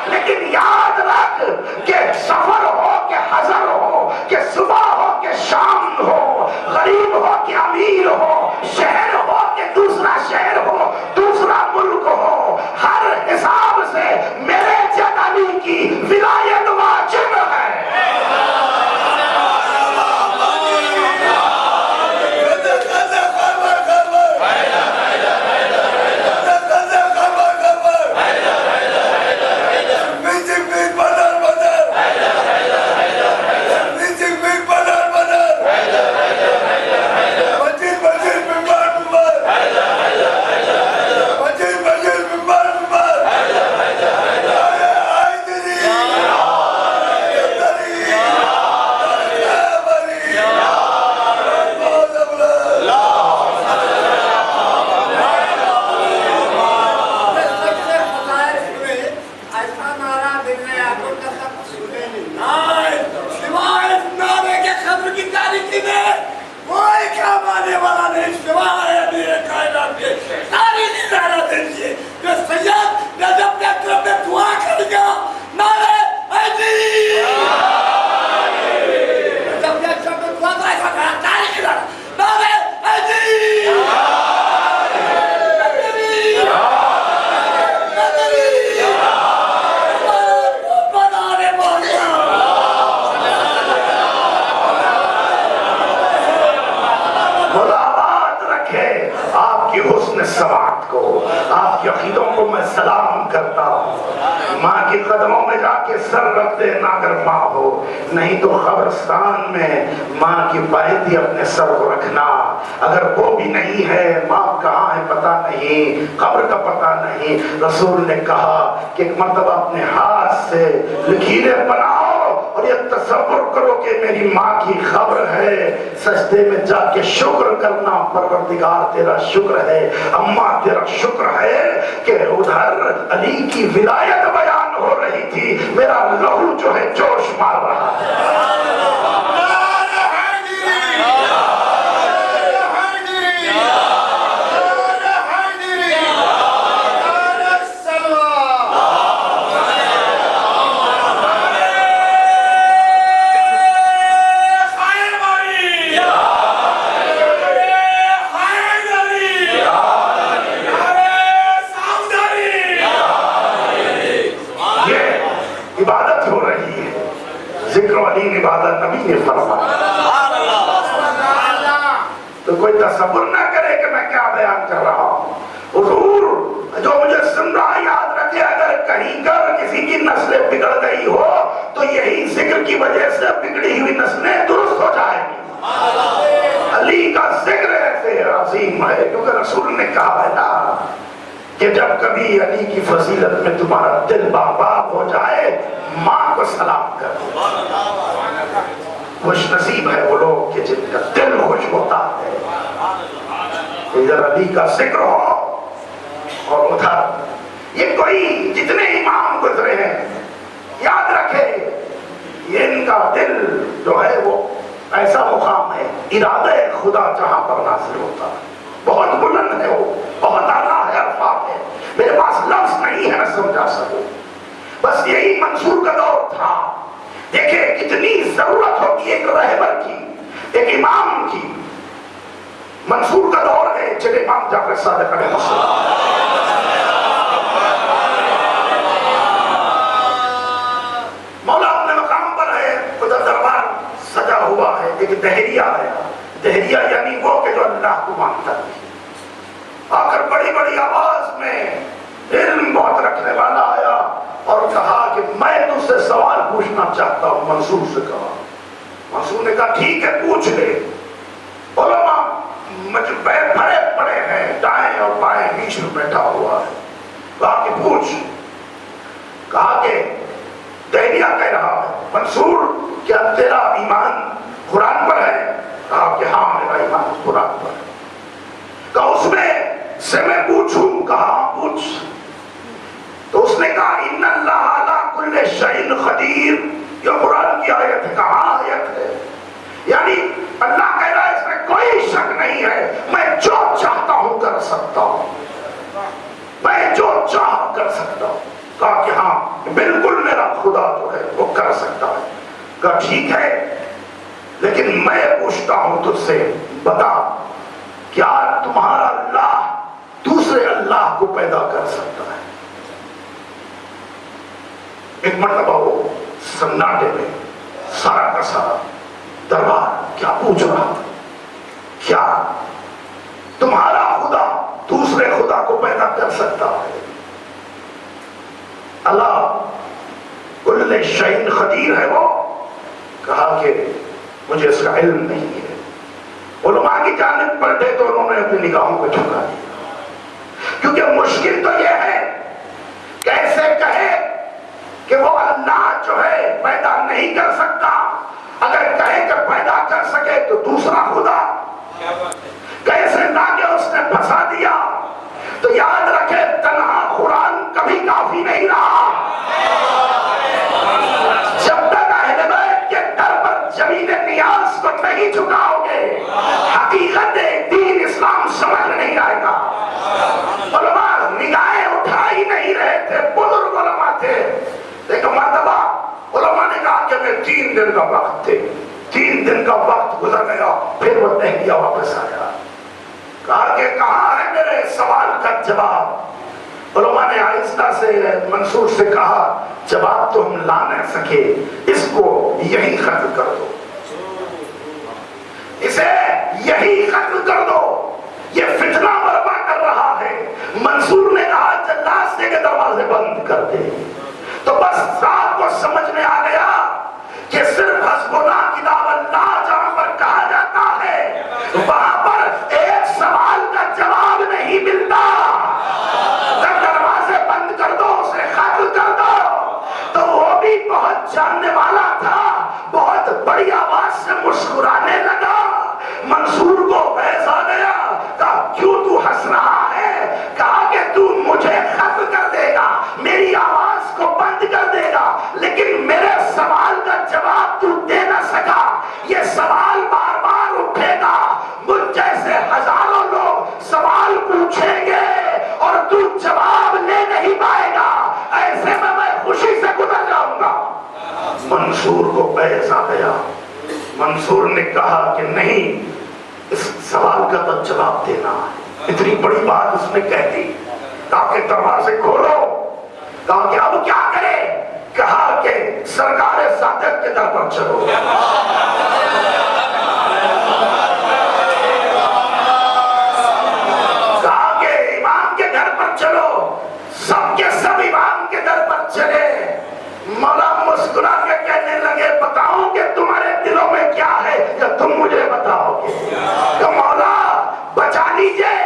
لیکن یاد رکھ کہ سفر ہو کہ حضر ہو، کہ صبح ہو کہ شام ہو، غریب ہو کہ امیر ہو، شہر ہو کہ دوسرا شہر ہو، دوسرا ملک ہو، ہر حساب سے میرے جد علی کی ولایت واجب ہے۔ سلام کرتا ہوں۔ ماں کی قدموں میں جا کے سر رکھ دینا اگر ماں ہو، نہیں تو قبرستان میں ماں کی پائیدی اپنے سر کو رکھنا۔ اگر وہ بھی نہیں ہے، ماں کہاں ہے پتہ نہیں، قبر کا پتہ نہیں۔ رسول نے کہا کہ ایک مرتبہ اپنے ہاتھ سے لکیریں بناؤ اور یہ تصور کرو کہ میری ماں کی قبر ہے، سجدے میں جا کے شکر کرنا، پروردگار تیرا شکر ہے، اماں تیرا شکر ہے کہ ادھر علی کی ولایت بیان ہو رہی تھی، میرا لہو جو ہے جوش مار رہا ہے۔ عبادت ہو رہی ہے، ذکر و علی عبادت نبی نے فرمایا۔ تو کوئی تصور نہ کرے کہ میں کیا بیان کر رہا ہوں۔ حضور جو مجھے سن رہا یاد رکھے، اگر کہیں کر کسی کی نسلیں بگڑ گئی ہو تو یہی ذکر کی وجہ سے بگڑی ہوئی نسلیں درست ہو جائیں گی۔ علی کا ذکر ایسے عظیم ہے کیونکہ رسول نے کہا ہے نا کہ جب کبھی علی کی فضیلت میں تمہارا دل باباب ہو جائے، ماں کو سلام کرو۔ خوش نصیب ہے وہ لوگ کہ جن کا دل خوش ہوتا ہے۔ ادھر علی کا ذکر ہو اور ادھر یہ کوئی جتنے امام گزرے ہیں، یاد رکھے یہ ان کا دل جو ہے وہ ایسا مقام ہے، ارادہ خدا جہاں پر نازل ہوتا ہے، بہت بلند ہے، وہ بہت اعلیٰ ہے، الفاظ ہے، میرے پاس لفظ نہیں ہے میں سمجھا سکوں۔ بس یہی منصور کا دور تھا۔ دیکھیں کتنی ضرورت ہوتی ہے ایک رہبر کی، ایک امام کی۔ منصور کا دور ہے، چلے امام جعفر صادق علیہ السلام، مولا اپنے مقام پر ہے، ادھر دربار سجا ہوا ہے، ایک دہریہ ہے۔ دہریہ یعنی وہ کہ جو اللہ کو مانتا ہے۔ آ کر بڑی بڑی آواز میں علم بہت رکھنے والا آیا اور کہا کہ میں تجھ سے سوال پوچھنا چاہتا ہوں۔ منصور سے کہا، منصور نے کہا ٹھیک ہے پوچھ لے۔ علماء بھرے پڑے ہیں، دائیں اور بائیں بیچ میں بیٹھا ہوا ہے۔ کہا کہ پوچھ۔ کہا کہ دہریہ کہہ رہا ہے منصور کیا تیرا ایمان قرآن پر ہے؟ کہا کہ ہاں میرا ایمان قرآن پر ہے۔ کہا اس میں سے میں پوچھوں؟ کہا پوچھ۔ تو اس نے کہا ان اللہ علی کل شیء قدیر، یہ قرآن کی آیت ہے۔ کہاں آیت ہے؟ یعنی اللہ کہہ رہا ہے اس میں کوئی شک نہیں ہے، میں جو چاہتا ہوں کر سکتا ہوں، میں جو چاہ کر سکتا ہوں۔ کہا کہ ہاں بالکل میرا خدا جو ہے وہ کر سکتا ہے۔ کہا ٹھیک ہے لیکن میں پوچھتا ہوں تجھ سے، بتا کیا تمہارا اللہ دوسرے اللہ کو پیدا کر سکتا ہے؟ ایک مرتبہ وہ سناٹے میں سارا کا سارا دربار کیا پوچھ رہا، کیا تمہارا خدا دوسرے خدا کو پیدا کر سکتا ہے؟ اللہ کل شیء قدیر ہے وہ۔ کہا کہ مجھے اس کا علم نہیں ہے۔ علماء کی جانب پلٹے تو انہوں نے اپنی نگاہوں کو جھکا دیا، کیونکہ مشکل تو یہ ہے کیسے کہے کہ وہ اللہ جو ہے پیدا نہیں کر سکتا، اگر کہے کہ پیدا کر سکے تو دوسرا خدا کیسے لاگے اس نے پھنسا دیا۔ تو یاد رکھے تنہا قرآن کبھی کافی نہیں رہا۔ جب تک اہل بیت کے در پر زمین نیاز کو نہیں جھکاؤ گے، حقیقت دین اسلام سمجھ نہیں آئے گا۔ علماء نگاہیں اٹھا ہی نہیں رہے تھے، بزرگ علماء تھے۔ ایک مرتبہ علماء نے کہا کہ میں 3 دن کا وقت تھے، 3 دن کا وقت گزر گیا، پھر وہ دہلیہ واپس آیا۔ کہا کہ کہاں ہے میرے سوال کا جواب؟ علماء نے آہستہ سے منصور سے کہا جواب تو ہم لا نہ سکے، اس کو یہی ختم کر دو، اسے یہی ختم کر دو، یہ فتنہ برپا کر رہا ہے۔ منصور نے کہا اللہ راستے کے دروازے بند کر دے. تو بس رات کو سمجھ میں آ گیا کہ صرف حسبنا کتاب اللہ جہاں پر کہا جاتا ہے وہاں پر ایک سوال کا جواب نہیں ملتا. جب دروازے بند کر دو، اسے قتل کر دو. تو وہ بھی بہت جاننے والا تھا، بہت بڑی آواز سے مسکرانے لگا. منصور کو بحث آ گیا. کہا کیوں تو ہنس رہا ہے؟ کہا کہ تو مجھے قتل کر دے گا، میری آواز کو بند کر دے گا، لیکن میرے سوال کا جواب تو دے نہ سکا. یہ سوال بار بار اٹھے گا، مجھ جیسے ہزاروں لوگ سوال پوچھیں گے اور تو جواب لے نہیں پائے گا. ایسے میں خوشی سے گزر جاؤں گا. منصور کو بحث آ گیا. منصور نے کہا کہ نہیں، اس سوال کا تو جواب دینا ہے. اتنی بڑی بات اس نے کہہ دی. کہا کہ دروازے کھولو. کہا کہ اب کیا کرے؟ کہا کہ سرکار صادق کے در پر چلو. کہا کہ امام کے گھر پر چلو. سب کے سب امام کے در پر چلے. مولا مسکرا کے کہنے لگے بتاؤں کہ تمہارے دلوں میں کیا ہے یا تم مجھے بتاؤ گے؟ کہ مولا بچا لیجئے،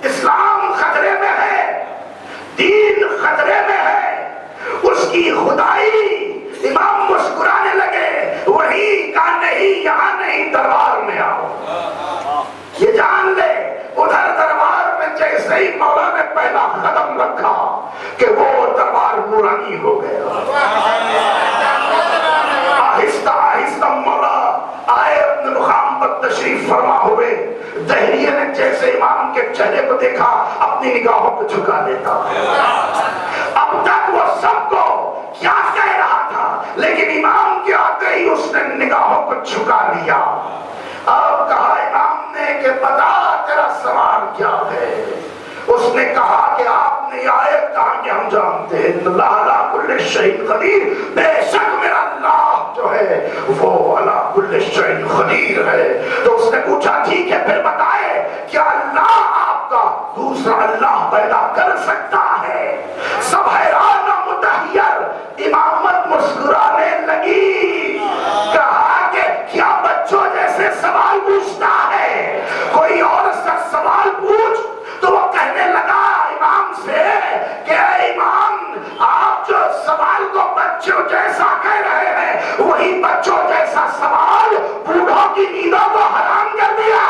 اسلام خطرے میں ہے، دین خطرے میں ہے، اس کی خدائی. امام مسکرانے لگے. وہی کہا نہیں، یہاں نہیں، دربار میں آؤ. یہ جان لے ادھر دربار میں جیسے ہی مولا نے پہلا قدم رکھا کہ وہ دربار نورانی ہو گیا. آہستہ آہستہ مولا آئے، اپنے مقام پر تشریف فرما ہوئے. دہریے نے جیسے امام کے چہرے کو دیکھا اپنی نگاہوں کو جھکا دیتا. اب تک وہ سب کو کیا کہہ رہا تھا، لیکن امام کے آتے ہی اس نے نگاہوں کو جھکا لیا. اب کہا امام نے کہ بتا تیرا سوال کیا ہے. اس نے کہا کہ آپ نے آیت کہا کہ ہم جانتے ہیں اللہ علی کل شیء قدیر، بے شک میرا اللہ جو ہے وہ علی کل شیء قدیر ہے. تو اس نے پوچھا ٹھیک ہے پھر بتائے کیا اللہ آپ کا دوسرا اللہ پیدا کر سکتا ہے؟ سب حیران و متحیر. امامت مسکرانے لگی. کہا کہ کیا بچوں جیسے سوال پوچھتا ہے؟ کوئی اور سوال پوچھ. تو وہ کہنے لگا امام سے کہ اے امام، آپ جو سوال کو بچوں جیسا کہہ رہے ہیں وہی بچوں جیسا سوال بوڑھوں کی نیندوں کو حرام کر دیا.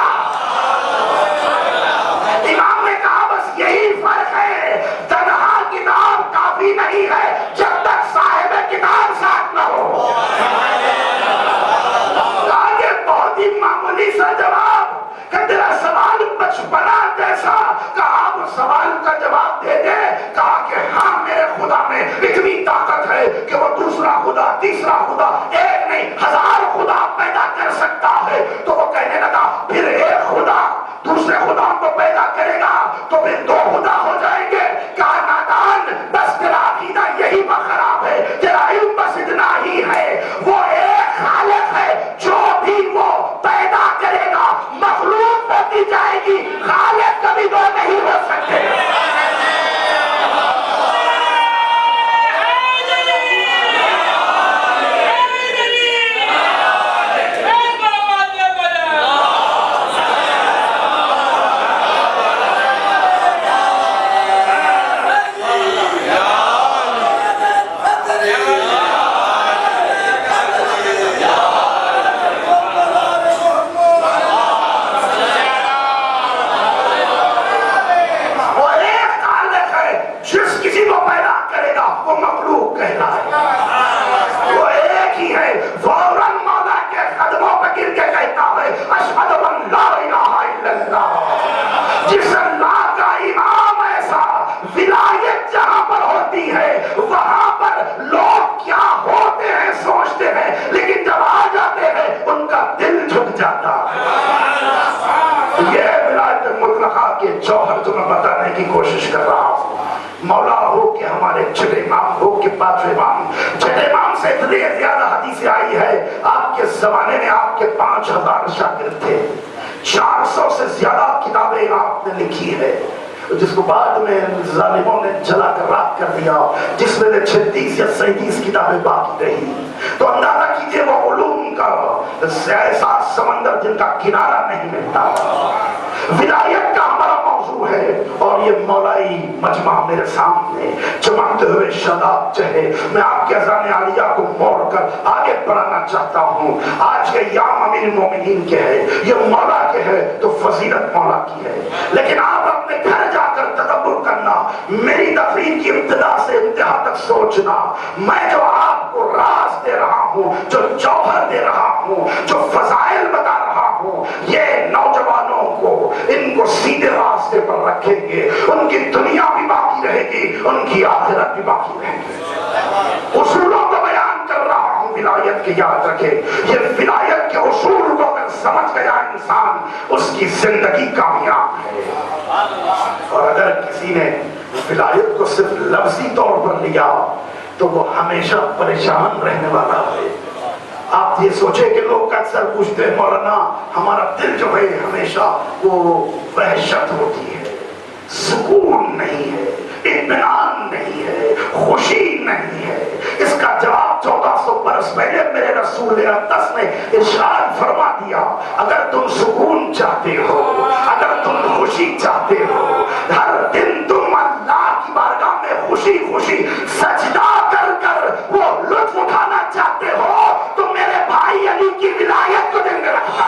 امام نے کہا بس یہی فرق ہے، تنہا کتاب کافی نہیں ہے جب تک صاحب کتاب ساتھ نہ ہو. آگے بہت ہی معمولی سا جواب کہ تیرا سوال بچپنا جیسا. کہا وہ سوال کا جواب دے دے. کہا کہ ہاں میرے خدا میں اتنی طاقت ہے کہ وہ دوسرا خدا، تیسرا خدا، ایک نہیں 1000 خدا پیدا کر سکتا ہے. تو وہ کہنے لگا پھر ایک خدا دوسرے خدا کو پیدا کرے گا تو پھر 2 خدا ہو جائیں گے. کہا نادان، بس تیرا عقیدہ یہی خراب ہے، تیرا علم بس اتنا ہی ہے. وہ ایک خالق ہے، جو بھی وہ پیدا کرے گا مخلوق ہوتی جائے گی، خالق کبھی 2 نہیں ہو سکتے. جس اللہ کا امام ایسا ولایت جہاں پر ہوتی ہے وہاں پر لوگ کیا ہوتے ہیں سوچتے ہیں، لیکن جب آ جاتے ہیں ان کا دل جھک جاتا ہے. یہ ولایت مطلقہ کے جوہر جو میں بتانے کی کوشش کر رہا ہوں. مولا ہو کہ ہمارے چھٹے امام ہو کہ پانچویں امام. چھٹے امام سے اتنی زیادہ حدیثیں آئی ہے. آپ کے زمانے میں آپ کے 5000 شاگرد تھے، 400 سے زیادہ کتابیں آپ نے لکھی ہے. جس کو بعد میں ظالموں نے جلا کر راکھ کر دیا، جس میں 36 یا 37 کتابیں باقی رہی، تو اندازہ کیجئے وہ علوم کا ایسا سمندر جن کا کنارہ نہیں ملتا۔ ولایت کا ہمارا موضوع ہے، اور یہ مولائی مجمع میرے سامنے چمکتے ہوئے شاداب چہرے، میں آپ کے اذان عالیہ کو موڑ کر آگے بڑھانا چاہتا ہوں۔ آج کے ایام امیر المومنین کے ہے، یہ مولا کے ہے تو فضیلت مولا کی ہے، لیکن آپ اپنے گھر جا کر تدبر کرنا، میری تقریر کی ابتدا سے انتہا تک سوچنا، میں جو آپ کو راز دے رہا ہوں، جو جوہر دے رہا ہوں، جو فضائل بتا رہا ہوں، یہ نوجوانوں کو، ان کو سیدھے راستے پر رکھیں گے، ان کی دنیا بھی باقی رہے گی، ان کی آخرت بھی باقی رہے گی۔ اصولوں کو بیان کر رہا ہوں ولایت کے، یاد رکھے یہ ولایت کے اصول کو اگر سمجھ گیا انسان، اس کی زندگی کامیاب ہے۔ اور اگر کسی نے ولایت کو صرف لفظی طور پر لیا تو وہ ہمیشہ پریشان رہنے والا ہے۔ آپ یہ سوچیں کہ لوگ اکثر پوچھتے ہیں مولانا ہمارا دل جو ہے ہمیشہ وہ وحشت ہوتی ہے، سکون نہیں ہے، اطمینان نہیں ہے، خوشی نہیں ہے۔ اس کا جواب 1400 برس پہلے میرے رسول اقدس نے ارشاد فرما دیا، اگر تم سکون چاہتے ہو، اگر تم خوشی چاہتے ہو، ہر دن تم اللہ کی بارگاہ میں خوشی خوشی سجدہ کر کر وہ لطف اٹھانا چاہتے ہو، تو میرے بھائی علی کی ولایت کو دل میں رکھنا۔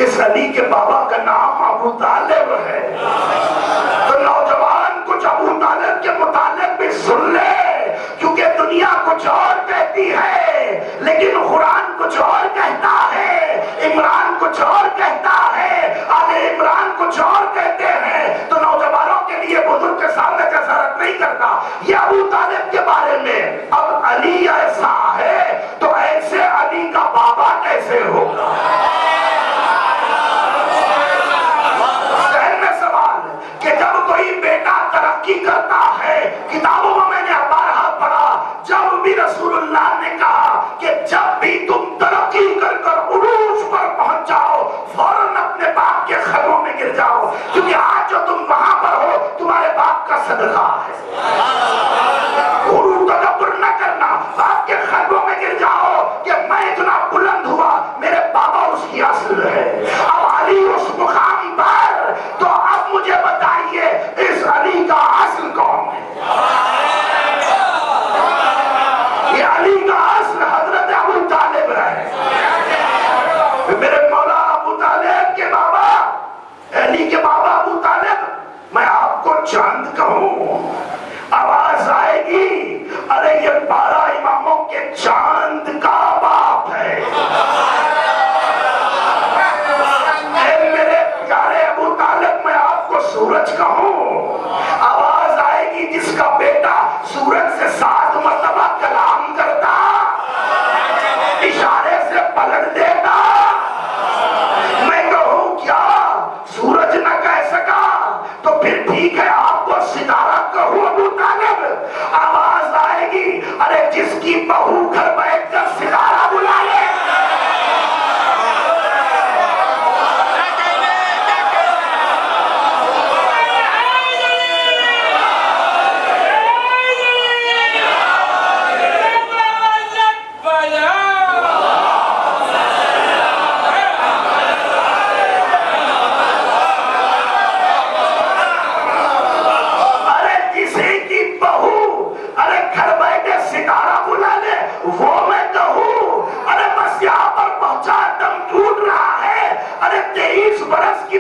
اس علی کے بابا کا نام ابو طالب ہے. تو نوجوان کچھ ابو طالب کے متعلق بھی سن لے، کیونکہ دنیا کچھ اور کہتی ہے لیکن قرآن کچھ اور کہتا ہے. عمران کچھ اور کہتا ہے، آل عمران کچھ اور کہتے ہیں. تو نوجوانوں کے لیے بزرگ کے سامنے جسارت نہیں کرتا. یہ ابو طالب کے بارے میں. اب علی ایسا ہے تو ایسے علی کا بابا کیسے ہوگا؟ ذہن میں سوال کہ جب کوئی بیٹا ترقی کرتا ہے، کتابوں میں میں نے بارہا پڑھا، جب بھی رسول اللہ نے کہا کہ جب بھی تم ترقی کر کر عروج پر پہنچ جاؤ فوراً اپنے باپ کے قدموں میں گر جاؤ، کیونکہ آج جو تم وہاں پر ہو تمہارے باپ کا صدقہ ہے. غرور تکبر نہ کرنا، باپ کے قدموں میں گر جاؤ کہ میں اتنا بلند ہوا، میرے بابا اس کی اصل ہے. اب علی اس مقام پر، تو اب مجھے بتائیے اس علی کا اصل کون ہے؟ یہ علی کا اصل حضرت ابو طالب ہے. میرے مولا ابو طالب کے بابا، علی کے بابا ابو طالب، میں آپ کو چاند کہوں، آواز آئے گی ارے یہ 12 اماموں کے چاند کا باپ ہے. اے میرے پیارے ابو طالب، میں آپ کو سورج کہوں، آواز آئے گی جس کا بیٹا سورج سے 7 مرتبہ کلام کرتا، اشارے سے پلٹ دیتا. میں کہوں کیا سورج نہ کہہ سکا تو پھر ٹھیک ہے آپ کو ستارہ کہوں ابو طالب. آواز آئے گی ارے جس کی بہو گھر بیٹھ کر ستارہ بلا لے.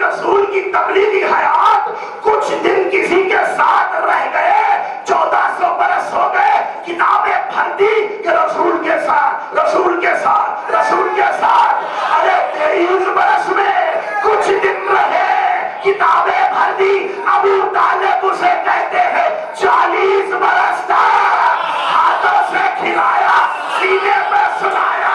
رسول کی تبلیغی حیات کچھ دن کسی کے ساتھ رہ گئے، 1400 برس ہو گئے، کتابیں بھر دی کہ رسول کے ساتھ، رسول کے ساتھ، رسول کے ساتھ. ارے 23 برس میں کچھ دن رہے، کتابیں بھر دی. ابو طالب اسے کہتے ہیں 40 برس تک ہاتھوں سے کھلایا، سینے پہ سلایا.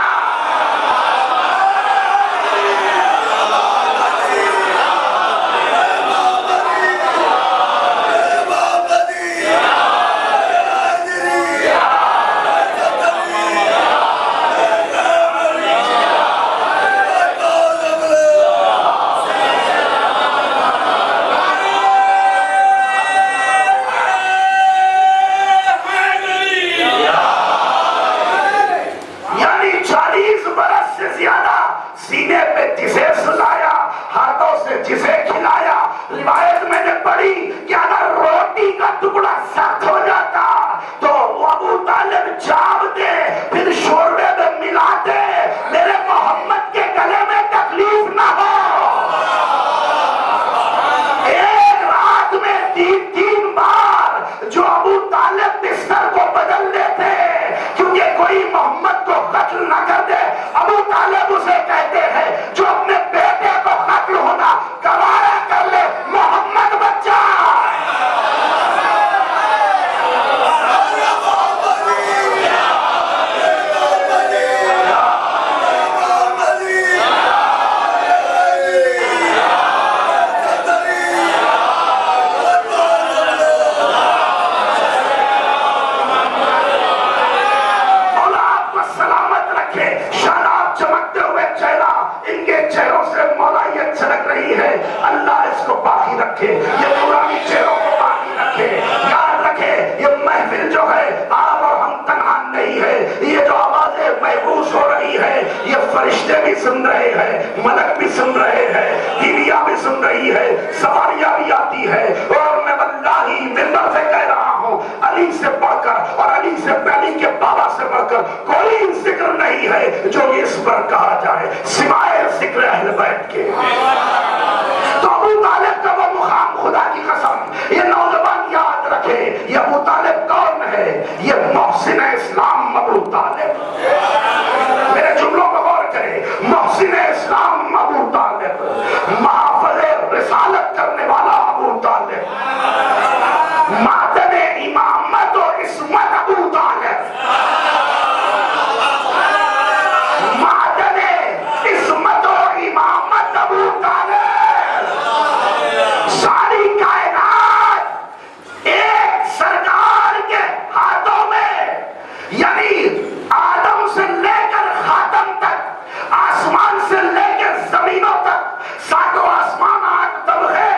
سینے پہ جسے سلایا، ہاتھوں سے جسے کھلایا. روایت میں نے پڑھی کہ اگر روٹی کا ٹکڑا سخت ہو جاتا تو وہ ابو طالب چاوتے پھر شوربے میں ملاتے، میرے محمد کے گلے میں تکلیف نہ ہو. ایک رات میں 3 بار جو ابو طالب بستر کو بدل لیتے کیونکہ کوئی محمد کو قتل نہ کر دے. ابو طالب اسے کہتے ہیں جو اپنے بیٹے کو قتل ہونا گوارا کر لے، محمد بچہ. اللہ اس کو باقی رکھے، یہ پرانی چہروں کو باقی رکھے. یاد رکھے یہ محفل جو ہے آپ اور ہم تنہا نہیں ہے. یہ جو آوازیں محفوظ ہو رہی ہے یہ فرشتے بھی سن رہے ہیں، ملک بھی سن رہے ہیں، بیویاں بھی سن رہی ہے، سواریاں بھی آتی ہے. اور میں واللہ منبر سے کہہ رہا ہوں علی سے بڑھ کر اور علی سے علی کے بابا سے بڑھ کر کوئی ذکر نہیں ہے جو اس پر کہا جائے سوائے ذکر اہل بیت کے. تو ابو طالب کا وہ مقام خدا کی قسم یہ نوجوان یاد رکھے یہ ابو طالب کون ہے؟ یہ محسن اسلام ابو طالب. میرے جملوں کو غور کرے. محسن اسلام ابو طالب، محافظ رسالت کرنے والا ابو طالب، معدن امامت و عصمت ابو طالب، معدن عصمت و امامت ابو طالب. ساری کائنات ایک سرکار کے ہاتھوں میں، یعنی آدم سے لے کر خاتم تک، آسمان سے لے کر زمینوں تک، ساتوں آسمان آٹھ طبقے،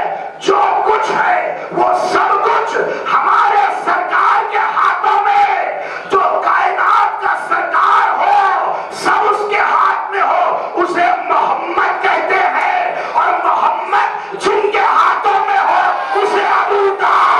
جو کچھ ہے وہ سب کچھ ہمارے سرکار کے ہاتھوں میں. جو کائنات کا سرکار ہو سب اس کے ہاتھ میں ہو اسے محمد کہتے ہیں، اور محمد جن کے ہاتھوں میں ہو اسے ابو طالب.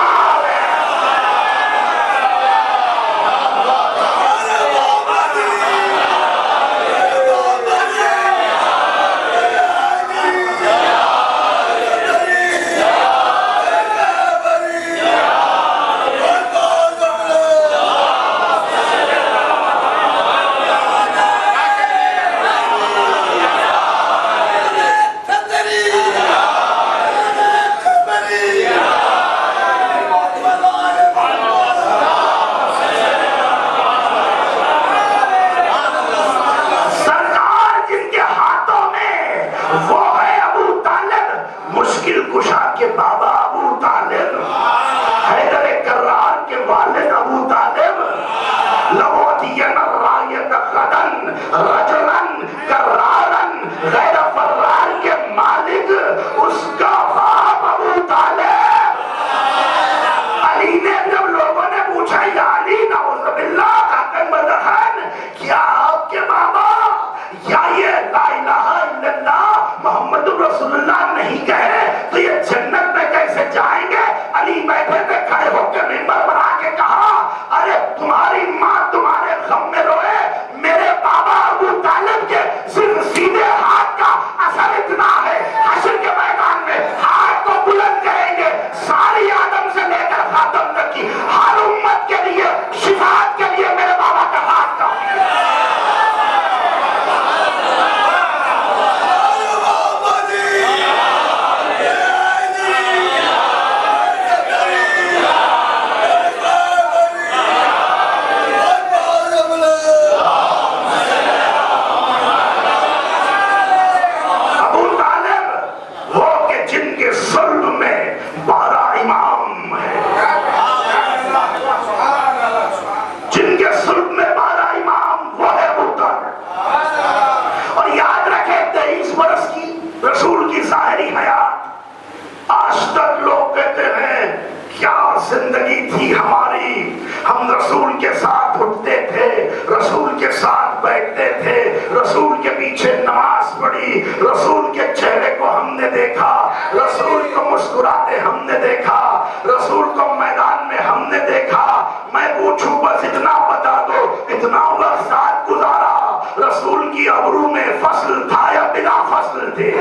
رسول کے چہرے کو ہم نے دیکھا، رسول کو مسکراتے ہم نے دیکھا، رسول کو میدان میں ہم نے دیکھا. میں پوچھوں بس اتنا بتا دو، اتنا وقت ساتھ گزارا، رسول کی ابرو میں فصل تھا یا بلا فصل تھے؟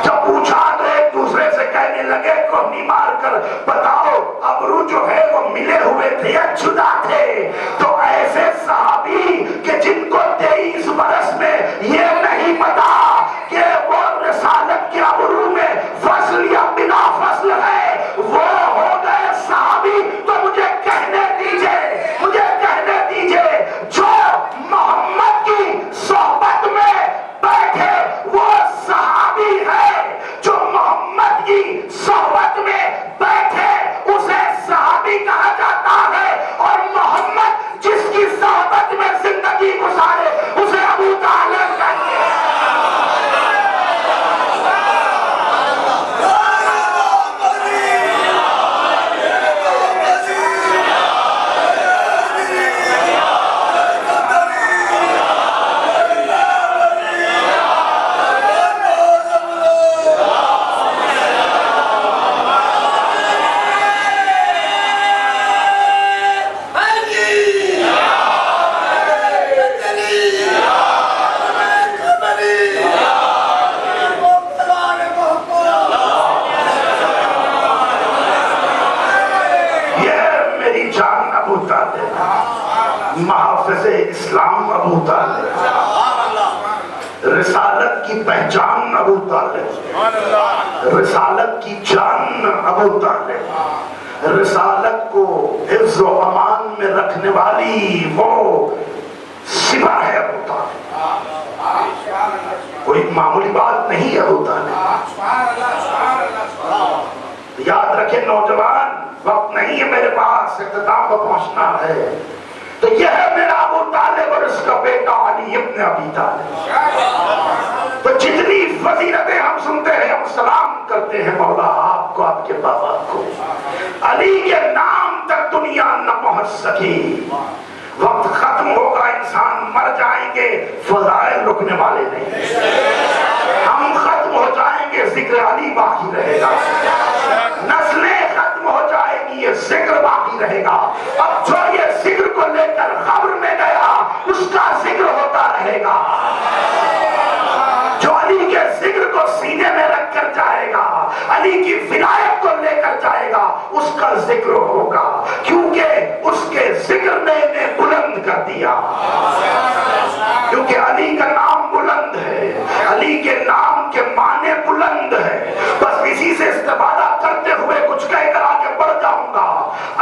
جب پوچھا تو ایک دوسرے سے کہنے لگے کوہنی مار کر بتاؤ ابرو جو ہے وہ ملے ہوئے تھے یا جدا تھے؟ تو ایسے صحابی کہ جن کو 23 برس میں یہ نہیں پتا کہ وہ رسالت کے ابرو میں فصل یا بلا فصل ہے، وہ ہو گئے صحابی. تو مجھے کہنے دیجئے جو محمد کی صحبت میں بیٹھے وہ صحابی ہے، جو محمد کی صحبت میں بیٹھے اسے صحابی کہا جاتا ہے، اور محمد جس کی صحبت میں زندگی گزارے اسے ابو طالب کہتے ہیں. حافظ اسلام ابو طالب، رسالت کی پہچان ابو طالب، رسالت کی جان ابو طالب، رسالت کو حفظ و امان میں رکھنے والی وہ سپاہ ہے ابو طالب، کوئی معمولی بات نہیں ہے ابو طالب۔ یاد رکھیں نوجوان، وقت نہیں ہے میرے پاس، اختتام پر پہنچنا ہے، تو یہ ہے میرا ابو طالب اور اس کا بیٹا علی ابن ابی طالب۔ تو جتنی فضیلتیں ہم سنتے ہیں ہم سلام کرتے ہیں مولا آپ کو، آپ کے بابا کو۔ علی کے نام تک دنیا نہ پہنچ سکی، وقت ختم ہوگا، انسان مر جائیں گے، فضائل رکنے والے نہیں، ہم ختم ہو جائیں گے، ذکر علی باقی رہے گا، نسلیں ختم ہو جائے گی، یہ ذکر باقی رہے گا۔ اب جو یہ ذکر کو لے کر قبر میں گیا اس کا ذکر ہوتا رہے گا، جو علی کے ذکر کو سینے میں رکھ کر جائے گا، علی کی ولایت کو لے کر جائے گا، اس کا ذکر ہوگا، کیونکہ اس کے ذکر نے انہیں بلند کر دیا، کیونکہ علی کا نام بلند ہے، علی کے نام کے معنی بلند ہے۔ بس اسی سے استفادہ کرتے ہوئے کچھ کہہ کر آگے بڑھ جاؤں گا۔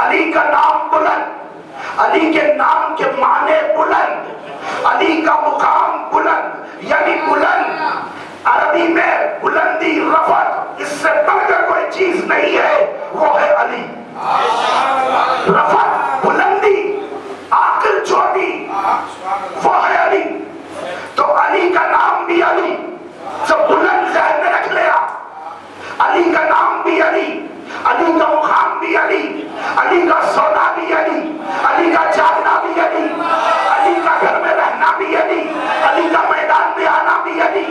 علی کا نام بلند، علی کے نام کے معنی بلند، علی کا مقام بلند، یعنی بلند عربی میں بلندی، رفعت، اس سے بڑھ کر کوئی چیز نہیں ہے، وہ ہے علی۔ رفعت، بلندی، آخر چوٹی، وہ ہے علی۔ تو علی کا نام بھی علی، سب بلند ذہن میں رکھ لیا، علی کا نام بھی علی، علی کا مقام بھی علی، علی کا سونا بھی علی، علی کا جاگنا بھی علی، علی کا گھر میں رہنا بھی علی، علی کا میدان میں آنا بھی علی،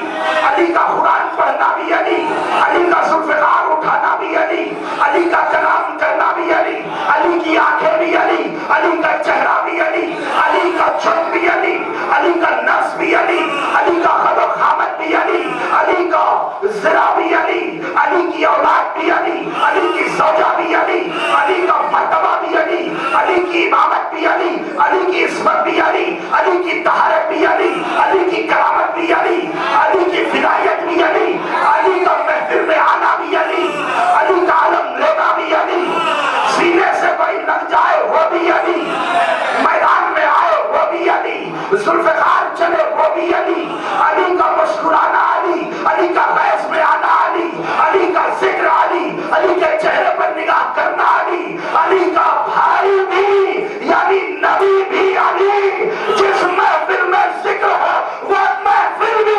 علی کا قرآن پڑھنا بھی علی، علی کا ذوالفقار اٹھانا بھی علی، علی کا کلام کرنا بھی علی، علی کی آنکھیں بھی علی، علی کا چہرہ بھی علی، علی کا چن بھی علی، علی کا نفس بھی علی، علی کا خد و خامت بھی علی، علی کا ذرا بھی علی، علی کی اولاد بھی علی، علی کی زوجہ بھی علی، علی کا مرتبہ بھی علی، علی کی امامت بھی علی، علی کی عصمت بھی علی، علی کی طہارت بھی علی، علی کی کرامت بھی علی، علی کی ولایت بھی علی، علی کا محفل میں آنا بھی علی، علی کا علم لینا بھی علی، سینے سے کوئی لگ جائے وہ بھی علی، میدان میں آئے وہ بھی علی، ذوالفقار چلے وہ بھی علی، علی کا مسکرانا علی، علی کا بیس میں آنا علی، علی کا ذکر علی، علی کے چہرے پر نگاہ کرنا علی، علی کا بھائی بھی یعنی نبی بھی علی، جس محفل میں ذکر ہے وہ محفل بھی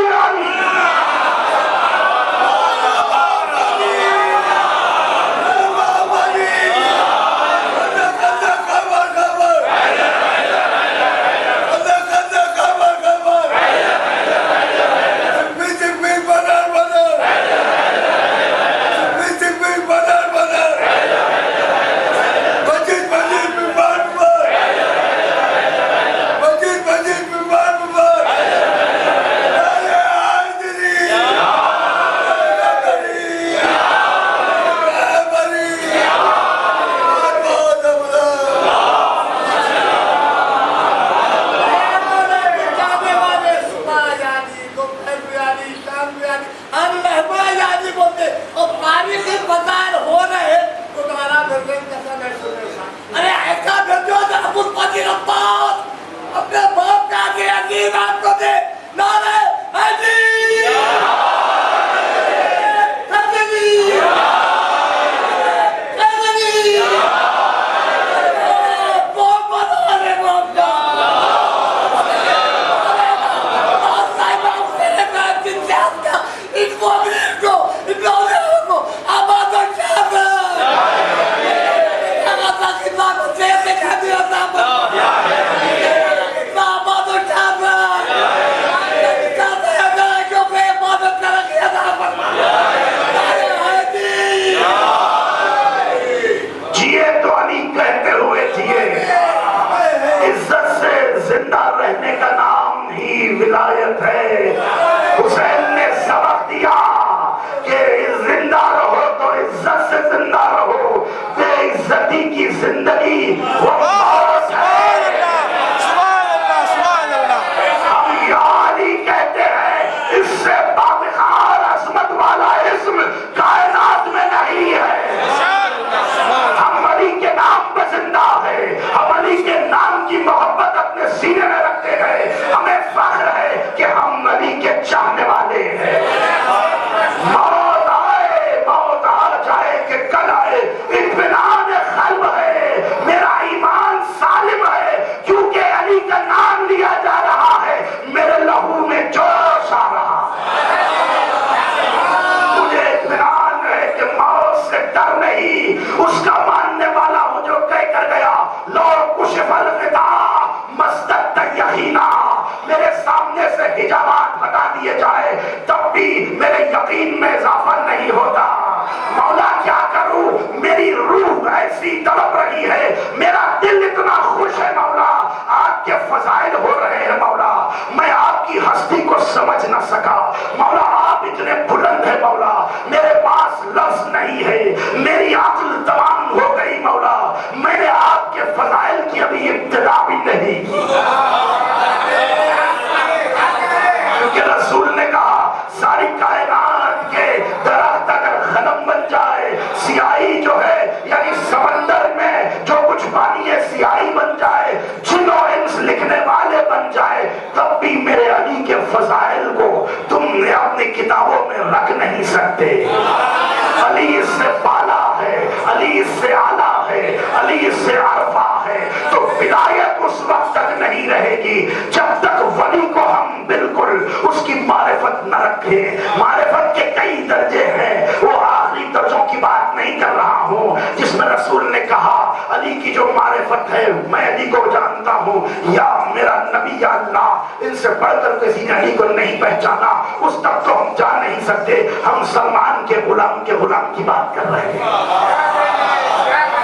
جو معرفت ہے میں علی کو جانتا ہوں، یا میرا نبی یا اللہ ان سے بڑھ کر کسی نے علی کو نہیں پہچانا، اس تک تو ہم جا نہیں سکتے. ہم سلمان کے غلام کی بات کر رہے ہیں.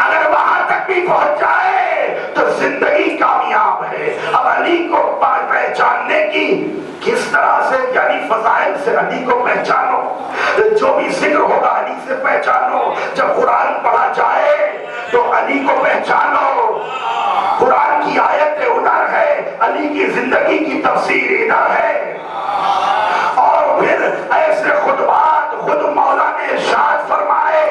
اگر وہاں تک بھی پہنچ جائے تو زندگی کامیاب ہے. اب علی کو پہچاننے کی کس طرح سے، یعنی فضائل سے علی کو پہچانو، جو بھی ذکر ہوگا علی سے پہچانو. جب قرآن پڑھا جائے تو علی کو پہچانو. قرآن کی آیت ادھر ہے، علی کی زندگی کی تفسیر ادھر ہے. اور پھر ایسے خطبات خود مولا نے ارشاد فرمائے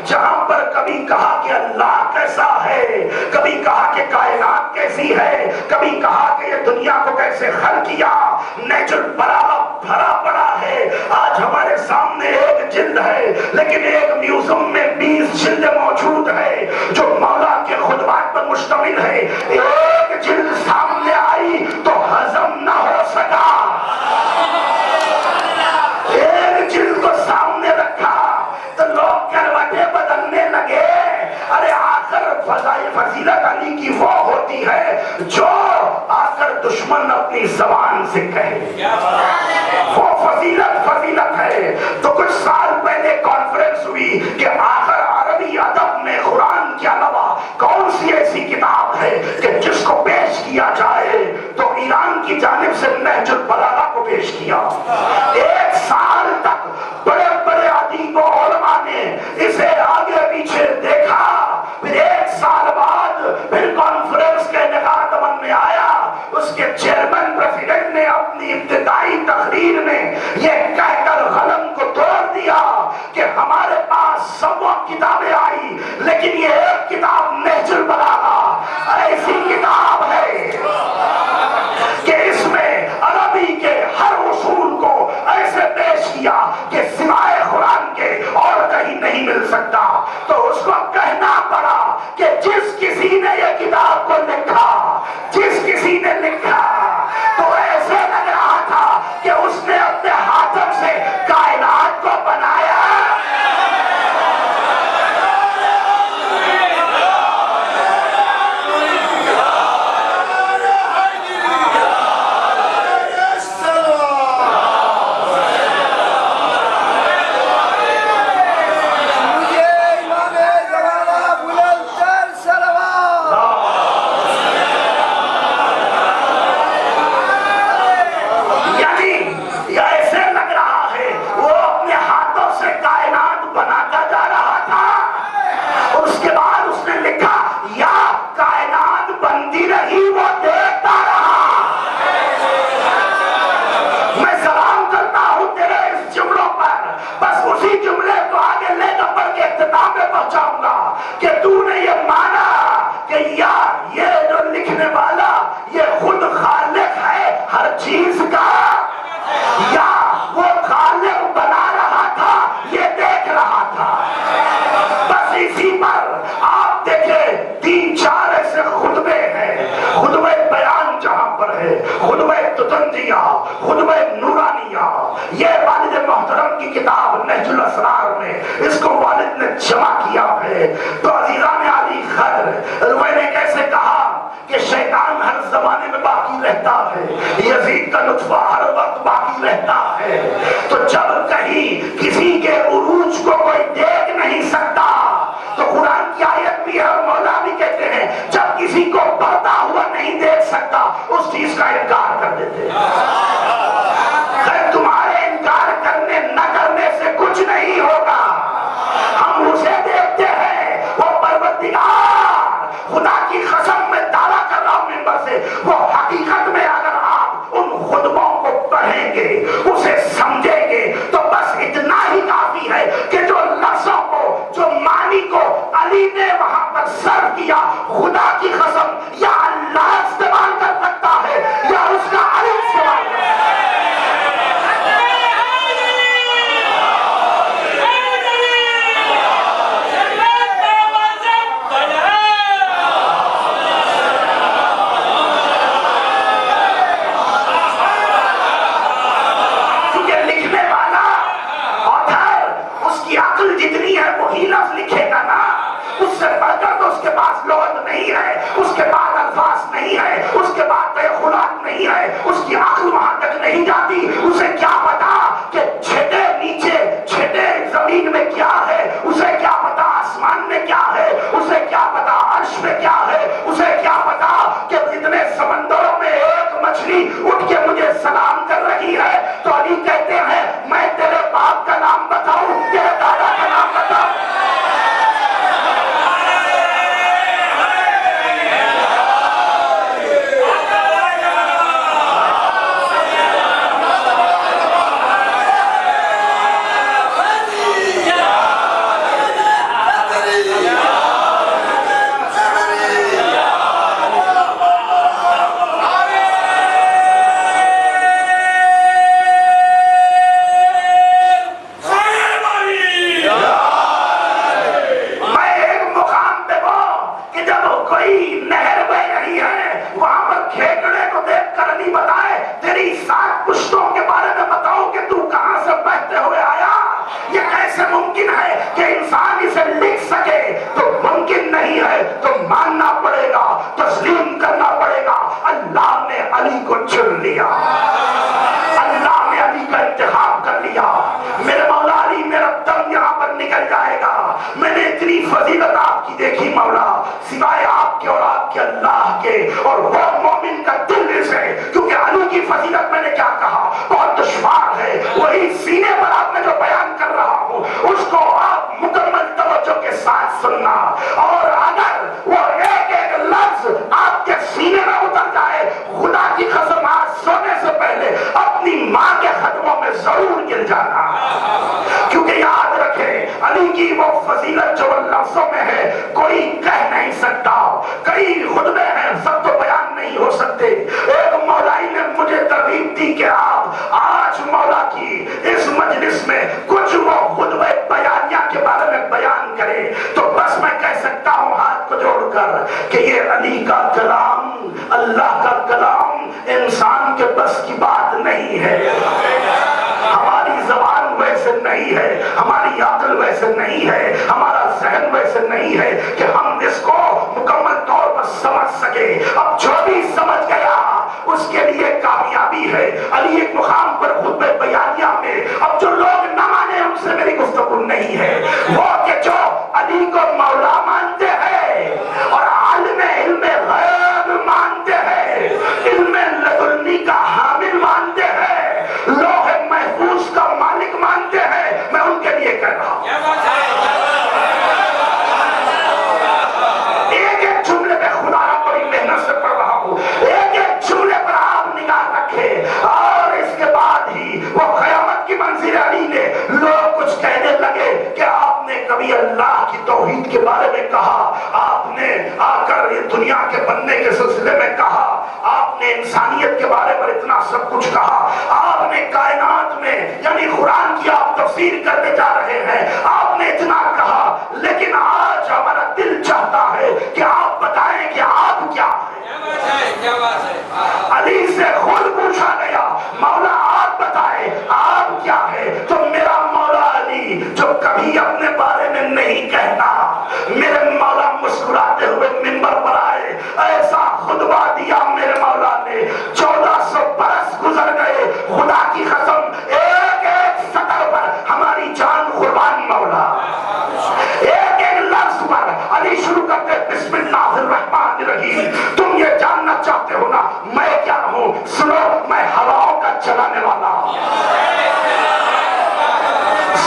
جہاں پر کبھی کہا کہ اللہ کیسا ہے، کبھی کہا کہ کائنات کیسی ہے، کبھی کہا کہ یہ دنیا کو کیسے خلق کیا. نیچر بڑا بھرا پڑا ہے. آج ہمارے سامنے ایک جلد ہے لیکن ایک میوزیم میں 20 جلد موجود ہے جو مولا کے خطبات پر مشتمل ہے. ایک جلد سامنے آئی تو ہضم نہ ہو سکا، ایک جلد کو سامنے رکھا تو لوگ کروٹیں بدلنے لگے. ارے آخر فضیلت علی کی وہ ہوتی ہے جو آ کر دشمن اپنی زبان سے کہے، وہ فضیلت ہے. تو کچھ سال پہلے کانفرنس ہوئی کہ آخر عربی ادب میں قرآن کے علاوہ کون سی ایسی کتاب ہے کہ جس کو پیش کیا جائے تو ایران کی جانب سے نہج البلاغہ کو پیش کیا. 1 سال تک بڑے بڑے ادیب و علماء نے اسے آگے پیچھے دیکھا. پھر 1 سال بعد پھر کانفرنس کے انعقاد عمل میں آیا. اس کے چیئرمین پریزیڈنٹ نے اپنی ابتدائی تقریر میں یہ کہہ کر قلم کو توڑ دیا کہ ہمارے پاس سب کتابیں آئی لیکن یہ ایک کتاب نہج البلاغہ ایسی کتاب ہے کہ اس میں عربی کے ہر اصول کو ایسے پیش کیا کہ سوائے قرآن کے اور کہیں نہیں مل سکتا. تو اس کو کہنا پڑا کہ جس کسی نے یہ کتاب کو لکھا، جس کسی نے لکھا تو ایسے لگ رہا تھا کہ اس نے اپنے ہاتھوں سے کائنات کو بنایا. کہ تو نے یہ مانا کہ یار یہ جو لکھنے والا یہ خود خالق ہے ہر چیز کا، یا وہ خالق بنا رہا تھا یہ دیکھ رہا تھا. بس اسی پر آپ دیکھیں 3-4 ایسے خطبے ہیں. خطبہ بیان جہاں پر ہے، خطبہ تتنجیہ، خطبہ نورانیہ، یہ والد محترم کی کتاب نہج الاسرار میں اس کو والد نے جمع کیا ہے. تو عزیزان علی خیر، میں نے کیسے کہا کہ شیطان ہر زمانے میں باقی رہتا ہے، یزید کا نطفہ ہر وقت باقی رہتا ہے. تو جب کہیں کسی کے عروج کو کوئی دیکھ نہیں سکتا تو قرآن کی آیت بھی ہے اور مولا بھی کہتے ہیں جب کسی کو بڑھتا ہوا نہیں دیکھ سکتا اس چیز کا انکار کر دیتے ہیں. تمہارے انکار کرنے نہ کرنے سے کچھ نہیں ہوگا. ہم اسے دیکھتے ہیں، وہ پروردگار خدا کی قسم میں دعویٰ کر رہا ہوں ممبر سے، وہ حقیقت میں اگر آپ ان خطبوں کو پڑھیں گے اسے سمجھیں گے تو بس اتنا ہی کافی ہے کہ جو لفظوں کو، جو معنی کو علی نے وہاں پر صرف کیا، خدا کی قسم یا اللہ استعمال کر سکتا ہے یا اس کا علی استعمال کر سکتا ہے. جتنی ہے وہی لفظ لکھے گا نا، اس سے بڑھ کر تو اس کے پاس لغت نہیں ہے. میں نے اتنی فضیلت آپ کی دیکھی مولا سوائے آپ کے اور آپ کے اللہ کے، اور وہ مومن کا دل سے، کیونکہ علی کی فضیلت میں نے کیا کہا بہت دشوار ہے، وہی سینے پر آپ میں جو بیان کر رہا ہوں اس کو آپ مکمل توجہ کے ساتھ سننا، اور اگر وہ ایک ایک لفظ آپ کے سینے میں اتر جائے، خدا کی قسم آج سونے سے پہلے اپنی ماں کے قدموں میں ضرور گر جانا، کیونکہ یاد رکھیں علی کی وہ فضیلت جو لفظوں میں ہے کوئی کہہ نہیں سکتا، کئی خطبے ہیں سب تو بیان نہیں ہو سکتے۔ ایک مولائی نے مجھے ترغیب دی کہ آپ آج مولا کی اس مجلس میں کچھ وہ خطبے بیانیہ کے بارے میں بیان کرے، تو بس میں کہہ سکتا ہوں ہاتھ کو جوڑ کر کہ یہ علی کا کلام، اللہ کا کلام انسان کے بس کی بات نہیں ہے، ہماری زبان ویسے نہیں ہے، ہماری عقل ویسے نہیں ہے، ہمارا ذہن ویسے نہیں ہے کہ ہم اس کو مکمل طور پر سمجھ سکے۔ اب جو بھی سمجھ گیا اس کے لیے کامیابی ہے۔ علی ایک مقام پر خطبہ بیانیہ میں، اب جو لوگ نہ مانے ان سے میری گفتگو نہیں ہے، وہ کہ جو علی کو مولا مانتے ہیں اور عالم علم غیب مانتے ہیں، علم لدنی کا حامل مانتے ہیں، لوح محفوظ کا مالک مانتے ہیں، میں ان کے لیے کہہ رہا ہوں۔ ایک ایک جملے پہ خدا بڑی محنت سے پڑھ رہا ہوں، ایک ایک جملے پر آپ نگاہ رکھیں، اور اس کے بعد ہی وہ قیامت کی منزل علی نے لوگ کچھ کہنے لگے کہ آپ نے کبھی اللہ کی توحید کے بارے میں کہا، آپ نے آ کر یہ دنیا کے بننے کے سلسلے میں کہا، آپ نے انسانیت کے بارے پر اتنا سب کچھ کہا، آپ نے کائنات میں یعنی قرآن کی آپ تفسیر کرنے جا رہے ہیں، آپ نے اتنا کہا، لیکن آج ہمارا دل چاہتا ہے کہ آپ بتائیں کہ آپ کیا ہیں۔ علی سے خود پوچھا گیا مولا آپ بتائیں آپ کیا ہے، تو میرا مولا علی جو کبھی اپنے بارے میں نہیں کہتا، میرے مولا مسکراتے ہوئے منبر پر آئے، ایسا خطبہ دیا میرے مولا نے، 1400 برس گزر گئے، خدا کی قسم ایک ایک سطر پر ہماری جان قربان مولا، ایک ایک لفظ پر علی شروع کرتے بسم اللہ الرحمن الرحیم۔ تم یہ جاننا چاہتے ہو نا میں کیا ہوں، سنو میں ہواؤں کا چلانے والا ہوں،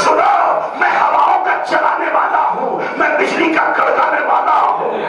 سنو میں ہواؤں کا چلانے والا ہوں، میں بجلی کا کڑکانے والا ہوں،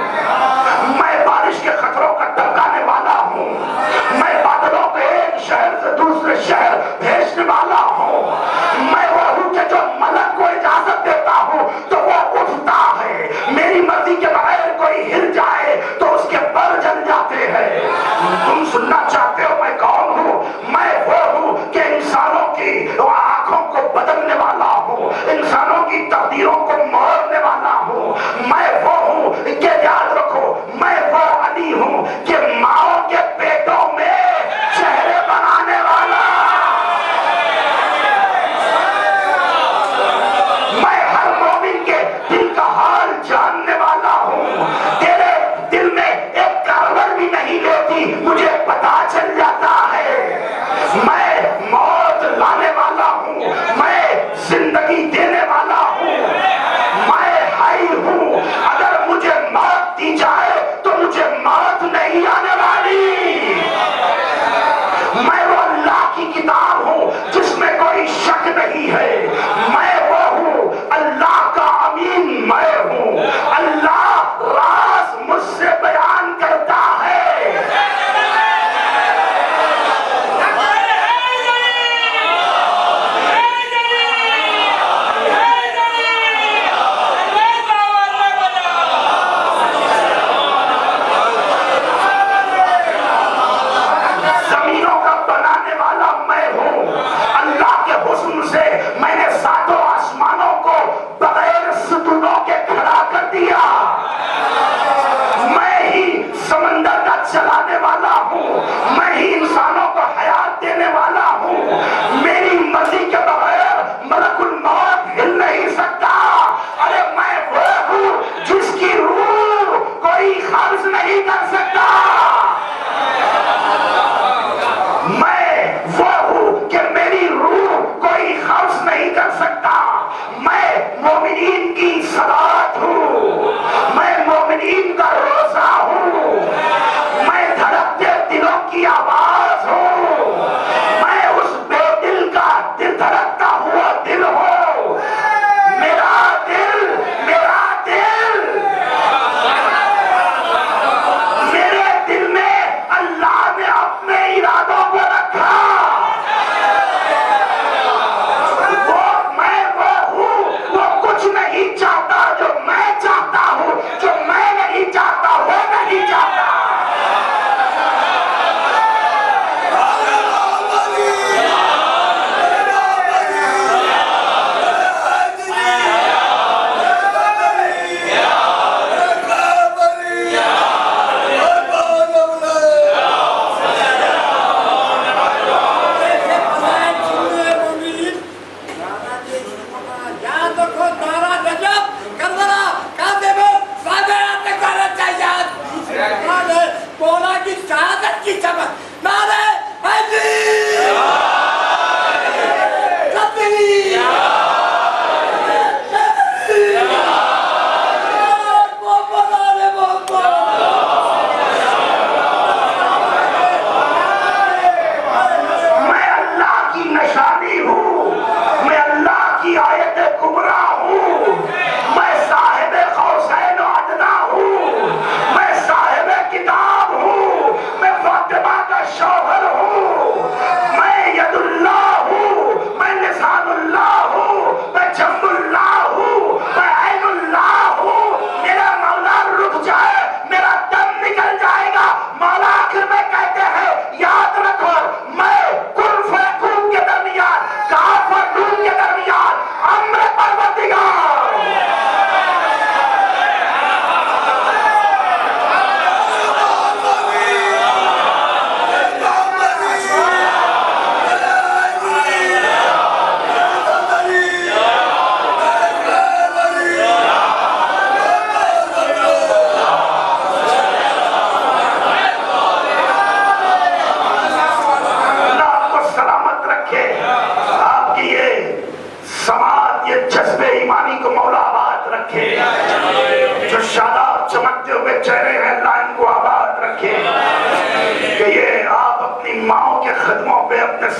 نہیں چاہتا جو میں چاہتا ہوں، جو میں نہیں چاہتا وہ نہیں چاہتا۔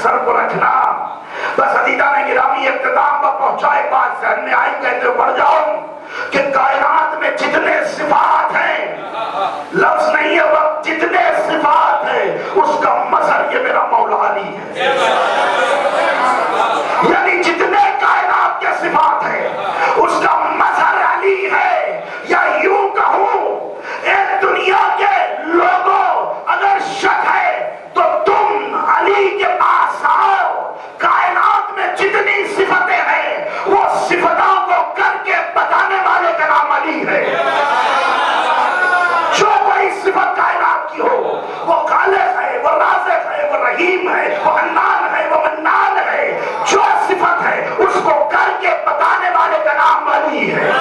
سر کو رکھنا۔ بس عزیزان گرامی اختتام پر پہنچائے بات ذہن میں آئی کہتے بڑھ جاؤں کہ کائنات میں جتنے صفات ہیں، لفظ نہیں ہے وقت، جتنے صفات ہیں اس کا مظہر یہ میرا مولا علی ہے۔ یعنی جتنے کائنات کے صفات ہیں اس کا مظہر علی ہے۔ یا یوں کہوں ایک دنیا کے لوگوں اگر شک ہے تو تم علی کے پاس آؤ، کائنات میں جتنی صفتیں ہیں وہ صفتوں کو کر کے بتانے والے کا نام علی ہے۔ جو کوئی صفت کائنات کی ہو، وہ خالق ہے، وہ رازق ہے، وہ رحیم ہے، وہ حنان ہے، وہ منان ہے، جو صفت ہے اس کو کر کے بتانے والے کا نام علی ہے۔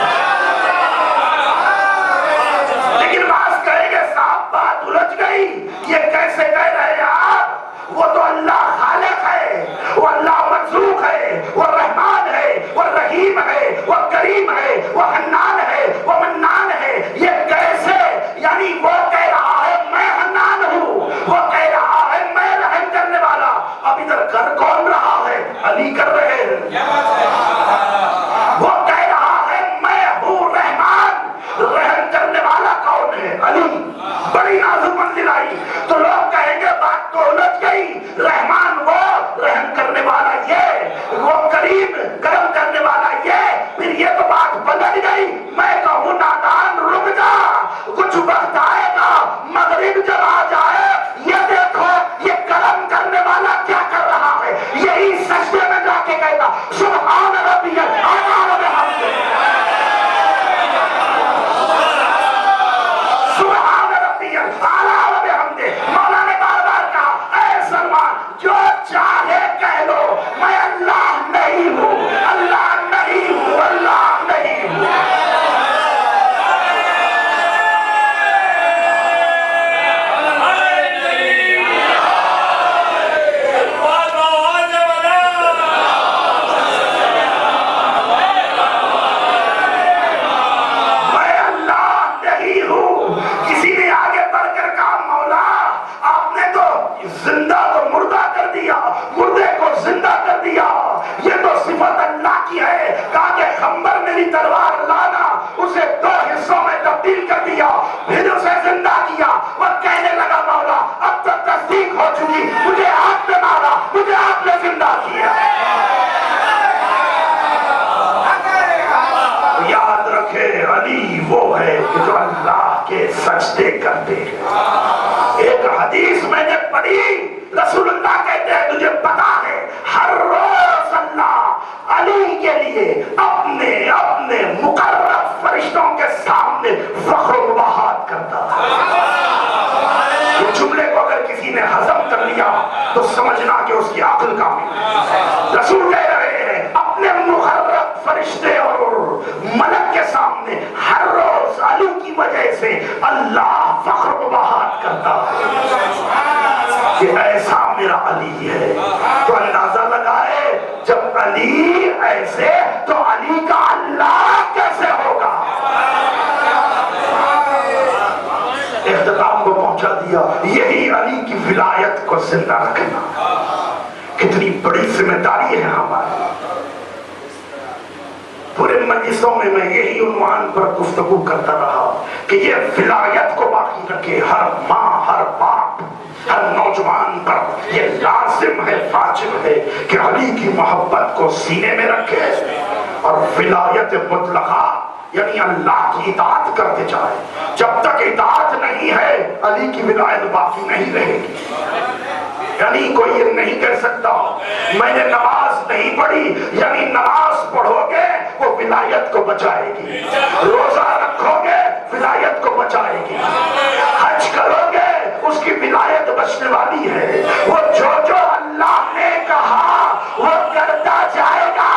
لیکن بعض کہیں گے صاحب بات الجھ گئی، یہ کیسے کہہ رہے ہیں آپ؟ وہ تو اللہ خالق ہے، وہ اللہ مرزوق ہے، وہ رحمان ہے، وہ رحیم ہے، وہ کریم ہے، وہ حنان ہے، وہ منان ہے۔ یہ کیسے؟ یعنی وہ کہہ رہا ہے میں حنان ہوں، وہ کہہ رہا ہے میں رحم کرنے والا، اب ادھر کر کون رہا ہے؟ علی کر رہے ہیں۔ وہ کہہ رہا ہے میں ہوں رحمان، رحم کرنے والا کون ہے؟ علی۔ بڑی نازک منزل آئی تو لوگ کہیں گے بات تو الجھ گئی، رحمان وہ، رحم کرنے والا یہ، وہ کریم کرم کرنے والا یہ، پھر یہ تو بات بدل گئی۔ میں کہوں نادان رک جا، کچھ وقت آئے گا، مغرب جب آ جائے یہ دیکھو یہ کرم کرنے والا کیا کر رہا ہے، یہی سجدے میں جا کے کہتا سبحان ربی الاعلی و بحمدہ، سبحان ربی الاعلی و بحمدہ۔ مولا نے بار بار کہا اے سلمان جو چاہے کہہ لو میں اللہ نہیں ہوں، اللہ نہیں ہوں، اللہ نہیں ہوں۔ زندہ کو مردہ کر دیا، مردے کو زندہ کر دیا، یہ تو صفت اللہ کی ہے۔ کہا کہ خنبر میری تلوار لانا، اسے دو حصوں میں تبدیل کر دیا، پھر اسے زندہ کیا۔ وہ کہنے لگا مولا اب تک تصدیق ہو چکی، مجھے آپ نے مارا، مجھے آپ نے زندہ کیا۔ یا علی وہ ہے کہ جو اللہ کے سجدے کرتے ہیں۔ ایک حدیث میں نے پڑھی، رسول اللہ کہتے ہیں تجھے پتا ہے ہر روز اللہ علی کے لیے اپنے اپنے مقرر فرشتوں کے سامنے فخر و بہات کرتا ہے۔ یہ جملے کو اگر کسی نے ہضم کر لیا تو سمجھنا کہ اس کی عقل کامل ہے۔ رسول کہہ رہے ہیں اپنے مقرر فرشتے اور ملک کے سامنے ہر روز علی کی وجہ سے اللہ فخر و بہات کرتا ہے کہ ایسا میرا علی ہے۔ تو اندازہ لگائے جب علی ایسے تو علی کا اللہ کیسے ہوگا۔ اختتام کو پہنچا دیا، یہی علی کی ولایت کو زندہ رکھنا۔ کتنی بڑی ذمہ داری ہے ہماری۔ پورے مجلسوں میں یہی عنوان پر گفتگو کرتا رہا کہ یہ ولایت کو باقی رکھے۔ ہر ماں، ہر باپ، ہر نوجوان پر یہ لازم ہے، واجب ہے کہ علی کی محبت کو سینے میں رکھے اور ولایت مطلقہ یعنی اللہ کی اطاعت کرتے جائے۔ جب تک اطاعت نہیں ہے علی کی ولایت باقی نہیں رہے گی۔ یعنی کوئی یہ نہیں کہہ سکتا میں نے نماز نہیں پڑھی یعنی نماز پڑھو گے وہ ولایت کو بچائے گی، روزہ رکھو گے ولایت کو بچائے گی، حج کرو گے اس کی ولایت بچنے والی ہے۔ وہ جو جو اللہ نے کہا وہ کرتا جائے گا،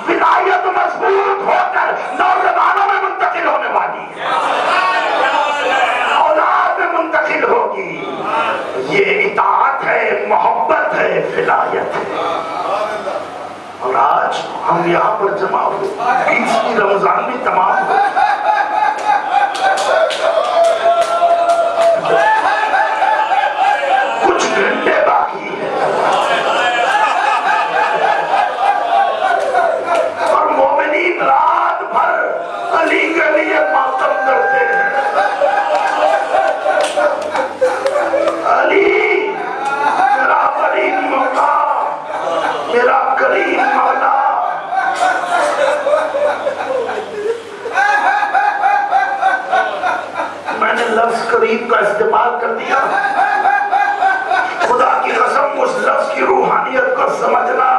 ولایت مضبوط ہو کر نوجوانوں میں منتقل ہونے والی ہے، اولاد میں منتقل ہوگی۔ یہ اطاعت ہے، محبت ہے، ولایت ہے۔ اور آج ہم یہاں پر جمع ہوئے، 20ویں رمضان بھی تمام ہو، کچھ گھنٹے باقی ہیں اور مومنین رات بھر علی کے لیے ماتم کرتے ہیں۔ علی میرا کریم مولا، میرا کریم مولا۔ میں نے لفظ کریم کا استعمال کر دیا، خدا کی قسم اس لفظ کی روحانیت کو سمجھنا۔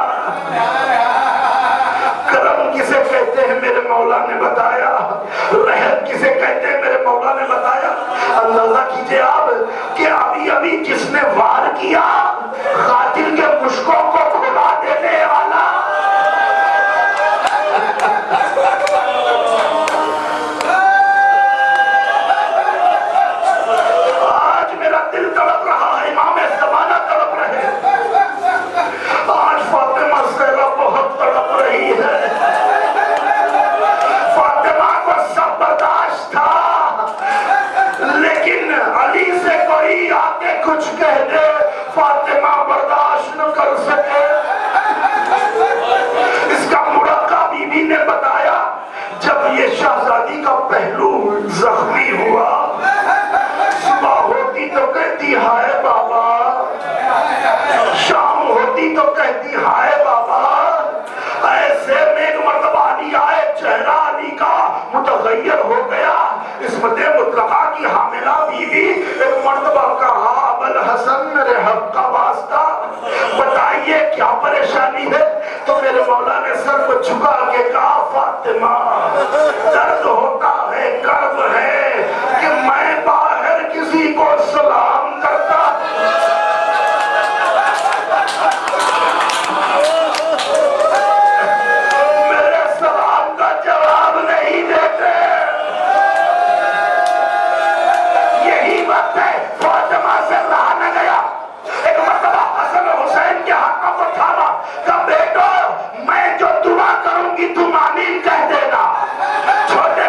کرم کسے کہتے ہیں میرے مولا نے بتایا، رحم کسے کہتے ہیں میرے مولا نے بتایا۔ اندازہ کیجئے آپ کہ ابھی ابھی جس نے وار کیا قاتل کے مشکوں کو کھلا دینے والا، آج میرا دل تڑپ رہا ہے، امام زمانہ تڑپ رہے، آج فاطمہ زہرا بہت تڑپ رہی ہے۔ فاطمہ کو سب برداشت تھا لیکن علی سے کوئی آگے کچھ کہہ دے فاطمہ برداشت نہ کر سکے۔ اس کا مرقع بی بی نے بتایا جب یہ شہزادی کا پہلو زخمی ہوا، صبح ہوتی تو کہتی ہائے بابا، شام ہوتی تو کہتی ہائے بابا۔ ایسے میں ایک مرتبہ علی آئے، چہرہ علی کا متغیر ہو گیا۔ عصمت مطلقہ کی حاملہ بیوی ایک مرتبہ کہا ابوالحسن میرے حق کا واسطہ بتائیے کیا پریشانی ہے؟ تو میرے مولا نے سر کو جھکا کے کہا فاطمہ درد ہوتا ہے، کرب ہے کہ میں باہر کسی کو سلام کرتا میرے سلام کا جواب نہیں دیتے۔ یہی وقت ہے فاطمہ سے رہا نہ گیا، ایک مرتبہ حسن حسین کے ہاتھوں کو تھاما، کہا بیٹو میں جو دعا کروں گی تم آمین کہہ دینا۔ چھوٹے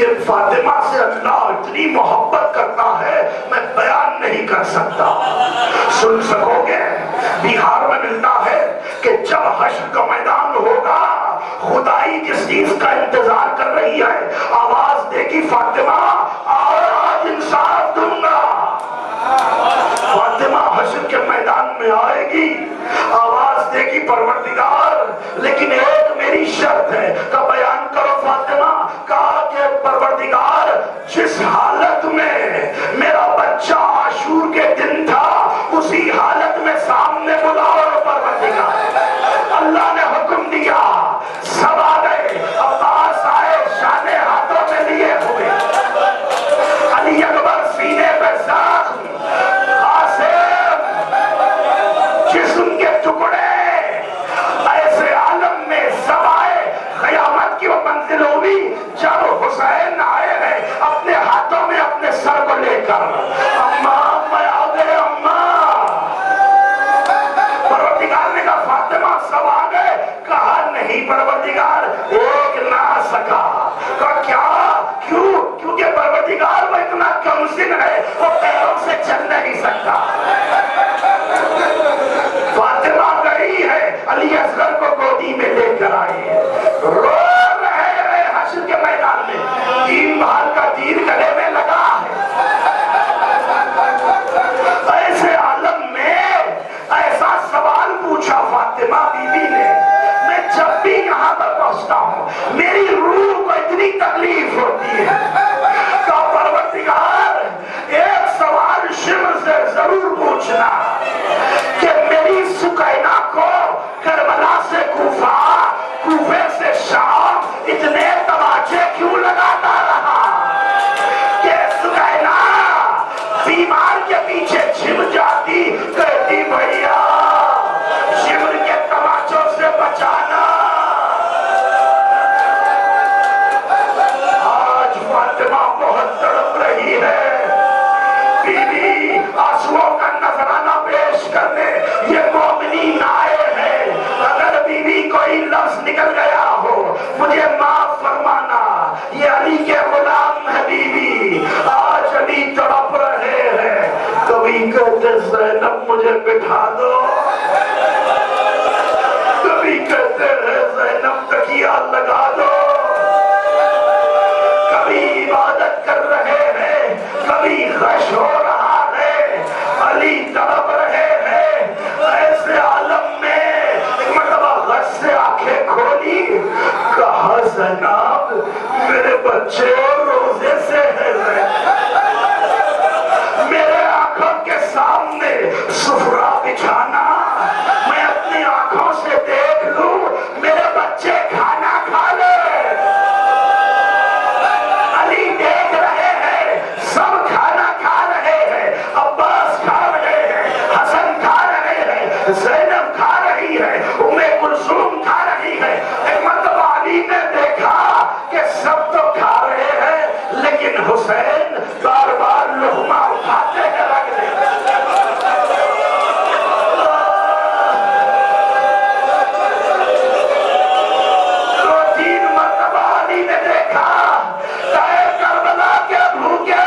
کہ فاطمہ سے اللہ اتنی محبت کرتا ہے میں بیان نہیں کر سکتا. سن سکو گے؟ بہار میں ملتا ہے کہ جب حشر کا میدان ہوگا خدائی جس چیز کا انتظار کر رہی ہے آواز دے گی فاطمہ آؤ آج انصاف دوں گا. فاطمہ حشر کے میدان میں آئے گی آواز دے گی پروردگار لیکن ایک میری شرط ہے. کا بیان کرو فاطمہ. کہا کہ پروردگار جس حالت میں میرا بچہ عاشور کے دن تھا اسی حالت میں سامنے بلاؤ پروردگار. اللہ نے حکم دیا سب آ گئے. عباس آئے شانے ہاتھوں میں لیے ہوئے. علی اکبر سینے پہ زخم. قاسم جسم کے ٹکڑے. ایسے عالم میں سب آئے. قیامت کی وہ منزل ہوئی جب حسین آئے ہیں اپنے ہاتھوں میں اپنے سر کو لے کر. اماں میں آ گئے اماں. پروردگار نے کہا فاطمہ سب آ گئے. کہا نہیں پروردگار ایک نہ آ سکا. کہا کیا کیوں؟ کیونکہ پروردگار وہ اتنا کمسن ہے وہ پیروں سے چل نہیں سکتا. فاطمہ گئی ہے علی اصغر کو گودی میں لے کر آئی. رو رہے ہیں حشر کے میدان میں. 3 بار کا تیر گلے میں لگا ہے. ایسے عالم میں ایسا سوال پوچھا فاطمہ بی بی نے. میں جب بھی یہاں پر پہنچتا ہوں میری روح کو اتنی تکلیف ہوتی ہے. کہ پروردگار ایک سوال شمر سے ضرور پوچھنا کہ میری سکینہ کو کربلا سے کوفہ کوفے سے شام اتنے تماچے کیوں لگاتا رہا کہ سکینہ بیمار کے پیچھے چھپ جاتی. کہتی بھیا شمر کے تماچوں سے بچانا. آج فاطمہ بہت تڑپ رہی ہے. بی بی آنسوؤں کا نذرانہ پیش کرنے یہ مومنین آئے ہیں. اگر بی بی کوئی لفظ نکل گیا ہو مجھے معاف فرمانا. یہ علی کے غلام ہے بی بی. آج علی تڑپ رہے ہیں. کبھی کہتے زینب مجھے بٹھا دو. کبھی کہتے ہیں زینب تکیہ لگا دو. کبھی عبادت کر رہے ہیں کبھی غش ہو رہا ہے. علی تڑپ رہے ہیں. ایسے عالم میں ایک مرتبہ غش سے آنکھیں کھولی. کہا زینب میرے بچے روزے سے ہیں. میرے آنکھوں کے سامنے سفرہ بچھانا میں اپنی آنکھوں سے دیکھ لوں میرے بچے کھانا کھا لے. علی دیکھ رہے ہیں سب کھانا کھا رہے ہیں. عباس کھا رہے ہیں. حسن کھا رہے ہیں. زینب کھا رہی ہے. ام کلثوم کھا رہی ہے. ایک مرتبہ علی نے دیکھا کہ سب تو کھا رہے ہیں لیکن حسین بار بار لقمہ اٹھاتے ہیں رکھ دیتے. دو 3 مرتبہ علی نے دیکھا تائے کربلا کے بھوکے.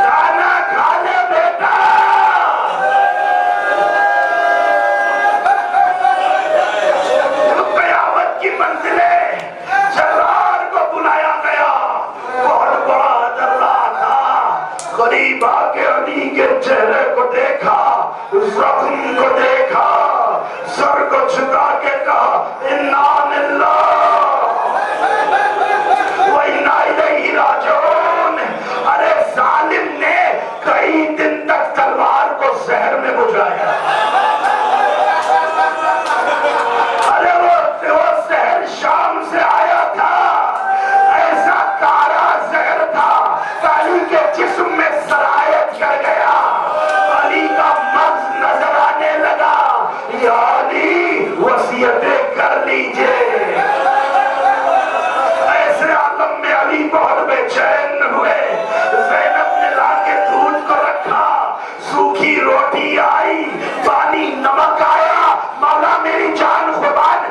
کھانا کھا لے بیٹا. قیامت کی منزلیں جرار کو بلایا گیا. بہت بڑا درہ تھا. قریب آ کے علی کے چہرے کو دیکھا زخم کو دیکھا سر کو جھکا کے کہا انا للہ و انا الیہ راجعون. ارے ظالم نے کئی دن تک تلوار کو زہر میں بجھایا. ارے وہ زہر شام سے آیا تھا. ایسا کارا زہر تھا علی کے جسم میں سرایت کر گیا. علی کا مغز نظر آنے لگا. یا علی وصیتیں کر لیجئے. ایسے عالم میں علی بہت بے چین ہوئے. زینب نے لا کے دودھ کو رکھا. سوکھی روٹی آئی پانی نمک آیا. مولا میری جان قربان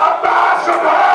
عباس اٹھو